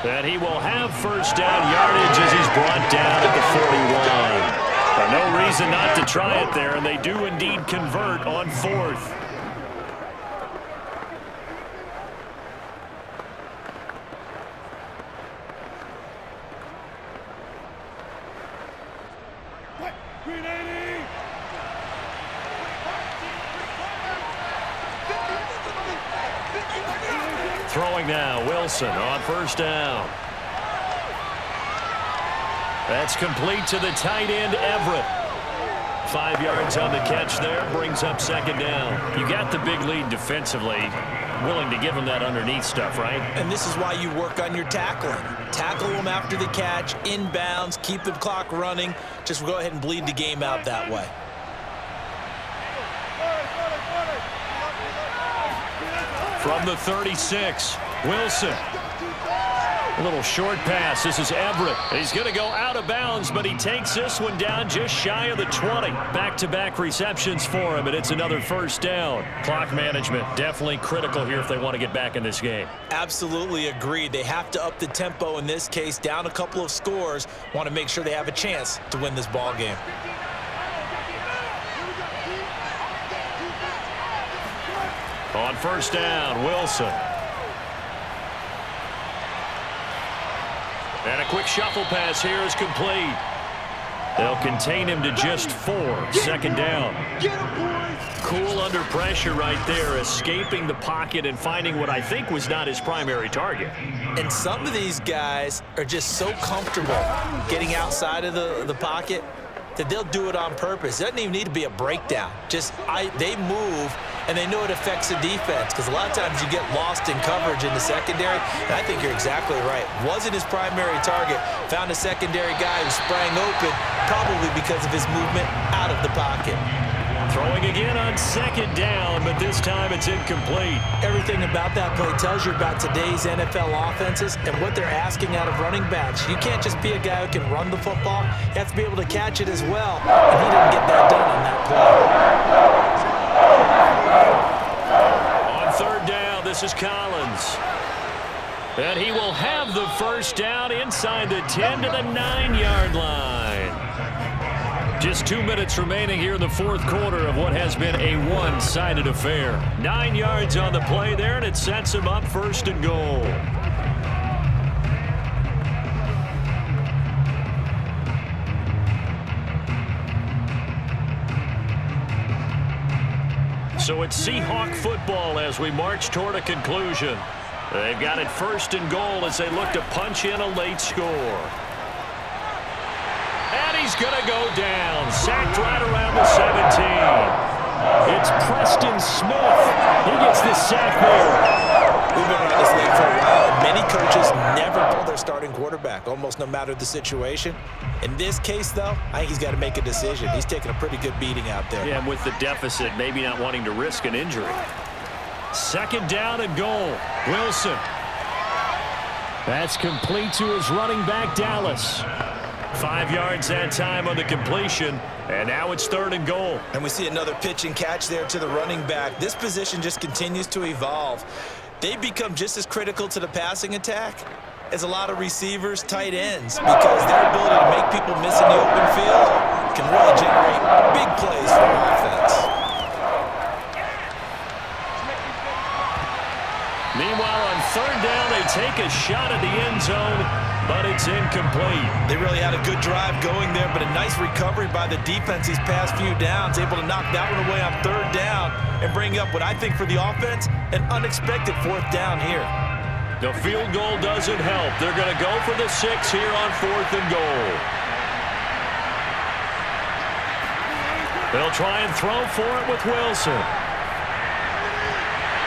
[SPEAKER 2] And he will have first down yardage as he's brought down at the 41. But no reason not to try it there, and they do indeed convert on 4th. Throwing now, Wilson on first down. That's complete to the tight end, Everett. 5 yards on the catch there, brings up 2nd down. You got the big lead defensively. Willing to give him that underneath stuff, right?
[SPEAKER 3] And this is why you work on your tackling. Tackle them after the catch, inbounds, keep the clock running. Just go ahead and bleed the game out that way.
[SPEAKER 2] From the 36, Wilson. A little short pass. This is Everett. He's going to go out of bounds, but he takes this one down just shy of the 20. Back-to-back receptions for him, and it's another first down. Clock management definitely critical here if they want to get back in this game.
[SPEAKER 3] Absolutely agreed. They have to up the tempo in this case, down a couple of scores. Want to make sure they have a chance to win this ball game.
[SPEAKER 2] On first down, Wilson. And a quick shuffle pass here is complete. They'll contain him to just 4. 2nd down. Cool under pressure right there, escaping the pocket and finding what I think was not his primary target.
[SPEAKER 3] And some of these guys are just so comfortable getting outside of the pocket that they'll do it on purpose. It doesn't even need to be a breakdown. They move, and they know it affects the defense, because a lot of times you get lost in coverage in the secondary, and I think you're exactly right. Wasn't his primary target. Found a secondary guy who sprang open, probably because of his movement out of the pocket.
[SPEAKER 2] Throwing again on 2nd down, but this time it's incomplete.
[SPEAKER 3] Everything about that play tells you about today's NFL offenses and what they're asking out of running backs. You can't just be a guy who can run the football. You have to be able to catch it as well, and he didn't get that done on that play.
[SPEAKER 2] On 3rd down, this is Collins. And he will have the first down inside the 10 to the 9-yard line. Just 2 minutes remaining here in the fourth quarter of what has been a one-sided affair. 9 yards on the play there, and it sets him up first and goal. So it's Seahawk football as we march toward a conclusion. They've got it first and goal as they look to punch in a late score. And he's going to go down. Sacked right around the 17. It's Preston Smith. He gets the sack there.
[SPEAKER 3] We've been around this league for a while, and many coaches never pull their starting quarterback, almost no matter the situation. In this case, though, I think he's got to make a decision. He's taking a pretty good beating out there.
[SPEAKER 2] Yeah, and with the deficit, maybe not wanting to risk an injury. Second down and goal. Wilson. That's complete to his running back, Dallas. 5 yards that time on the completion, and now it's third and goal.
[SPEAKER 3] And we see another pitch and catch there to the running back. This position just continues to evolve. They become just as critical to the passing attack as a lot of receivers, tight ends, because their ability to make people miss in the open field can really generate big plays for offense.
[SPEAKER 2] Meanwhile, on third down, they take a shot at the end zone, but it's incomplete.
[SPEAKER 3] They really had a good drive going there, but a nice recovery by the defense these past few downs, able to knock that one away on third down and bring up what I think for the offense, an unexpected fourth down here.
[SPEAKER 2] The field goal doesn't help. They're going to go for the 6 here on fourth and goal. They'll try and throw for it with Wilson.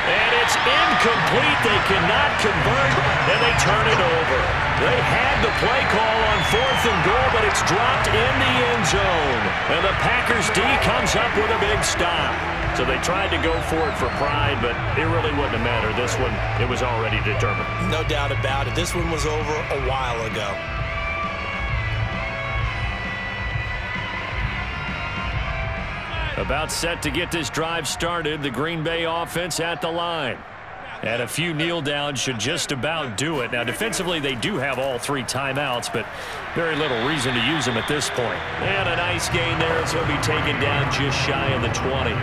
[SPEAKER 2] And it's incomplete. They cannot convert, and they turn it over. They had the play call on fourth and goal, but it's dropped in the end zone. And the Packers D comes up with a big stop. So they tried to go for it for pride, but it really wouldn't have mattered. This one, it was already determined.
[SPEAKER 3] No doubt about it. This one was over a while ago.
[SPEAKER 2] About set to get this drive started, the Green Bay offense at the line. And a few kneel downs should just about do it. Now, defensively, they do have all 3 timeouts, but very little reason to use them at this point. And a nice gain there. It's going to be taken down just shy of the 20.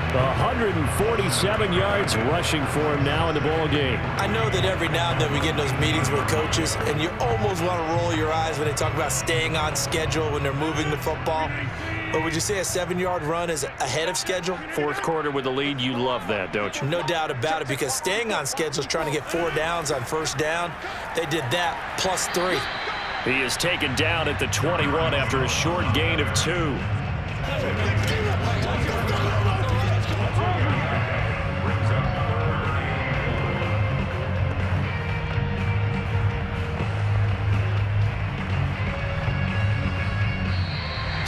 [SPEAKER 2] 147 yards rushing for him now in the ball game.
[SPEAKER 3] I know that every now and then we get in those meetings with coaches, and you almost want to roll your eyes when they talk about staying on schedule when they're moving the football. But would you say a 7-yard run is ahead of schedule?
[SPEAKER 2] Fourth quarter with the lead, you love that, don't you?
[SPEAKER 3] No doubt about it, because staying on schedule is trying to get 4 downs on first down. They did that plus 3.
[SPEAKER 2] He is taken down at the 21 after a short gain of 2.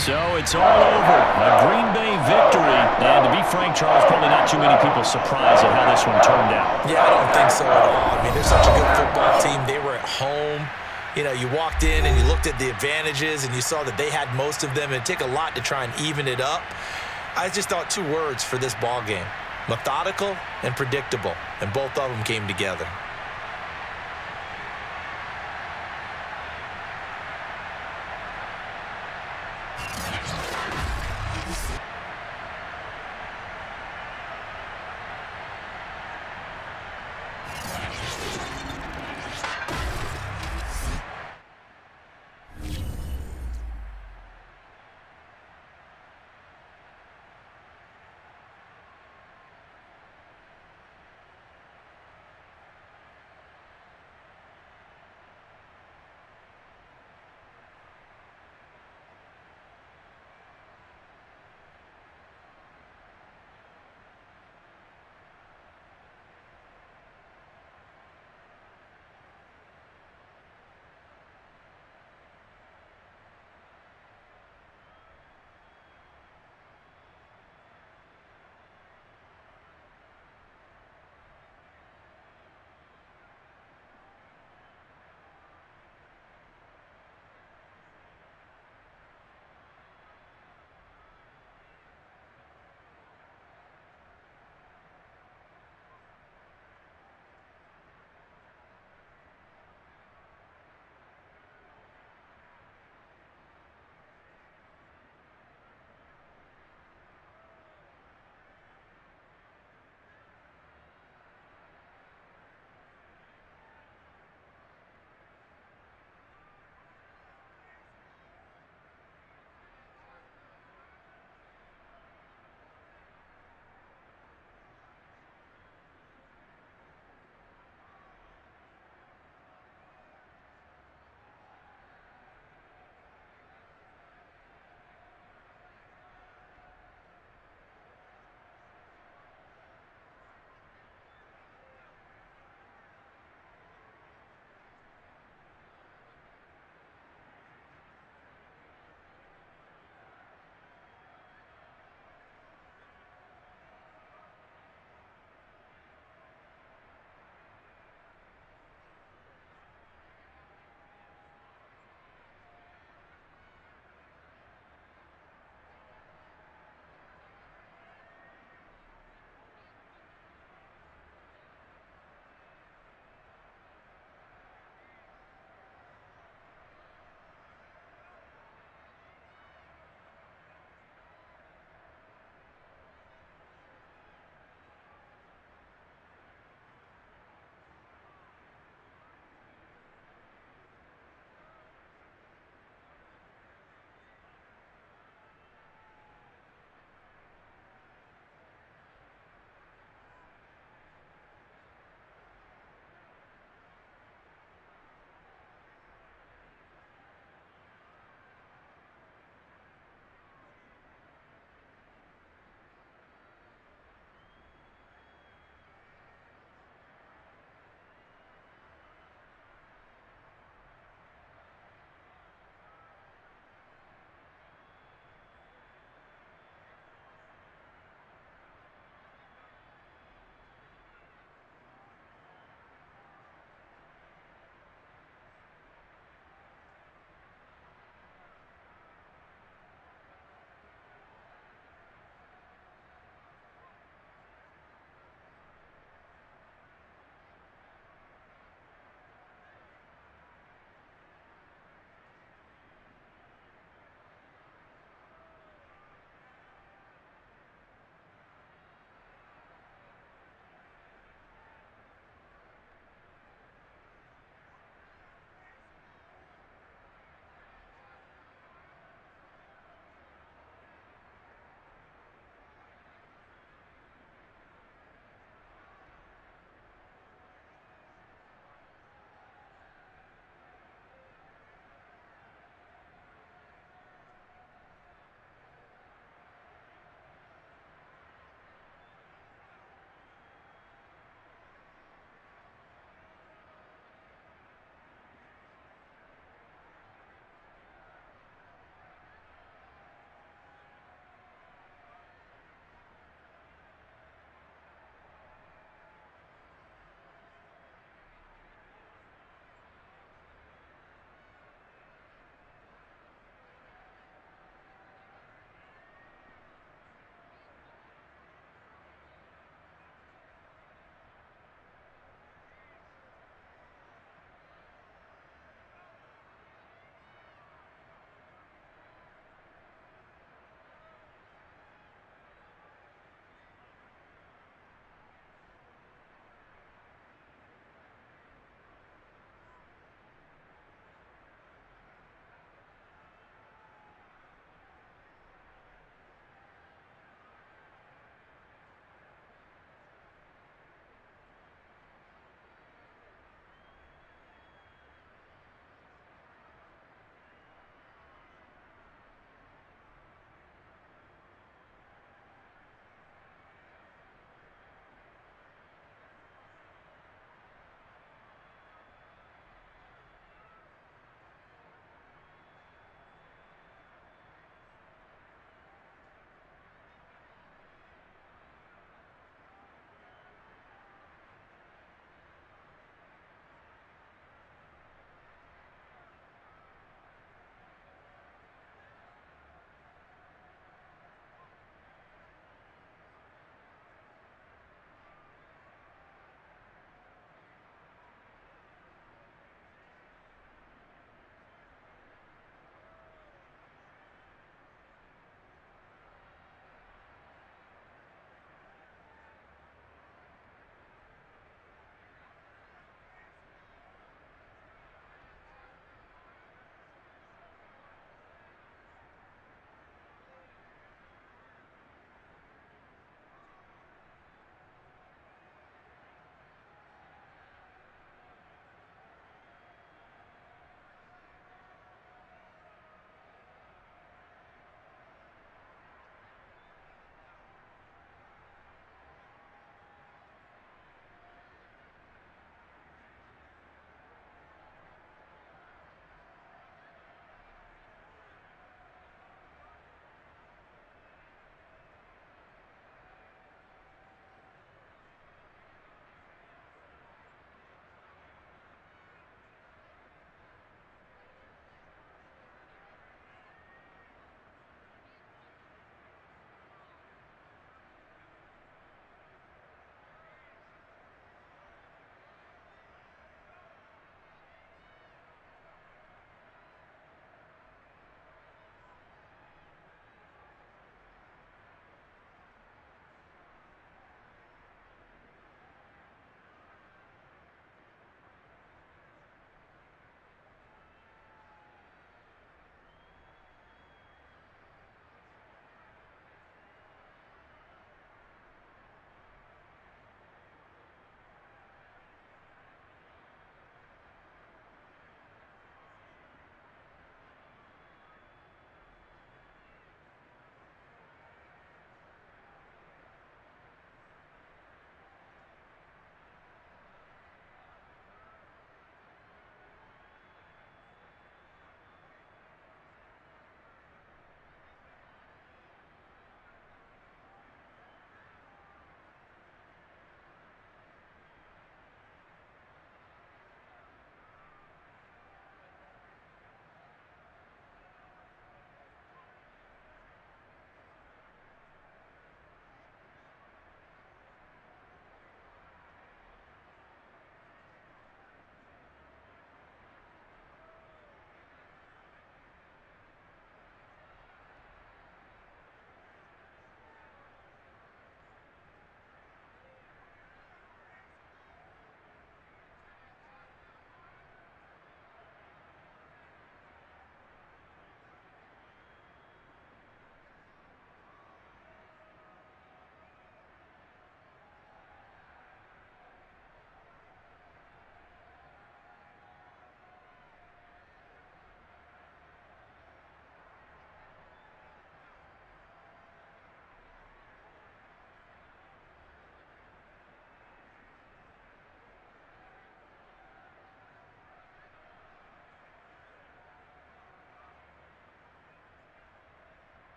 [SPEAKER 2] So it's all over. A Green Bay victory. And to be frank, Charles, probably not too many people surprised at how this one turned out.
[SPEAKER 3] Yeah, I don't think so at all. I mean, they're such a good football team. They were at home. You know, you walked in and you looked at the advantages and you saw that they had most of them. It'd take a lot to try and even it up. I just thought 2 words for this ball game: methodical and predictable. And both of them came together.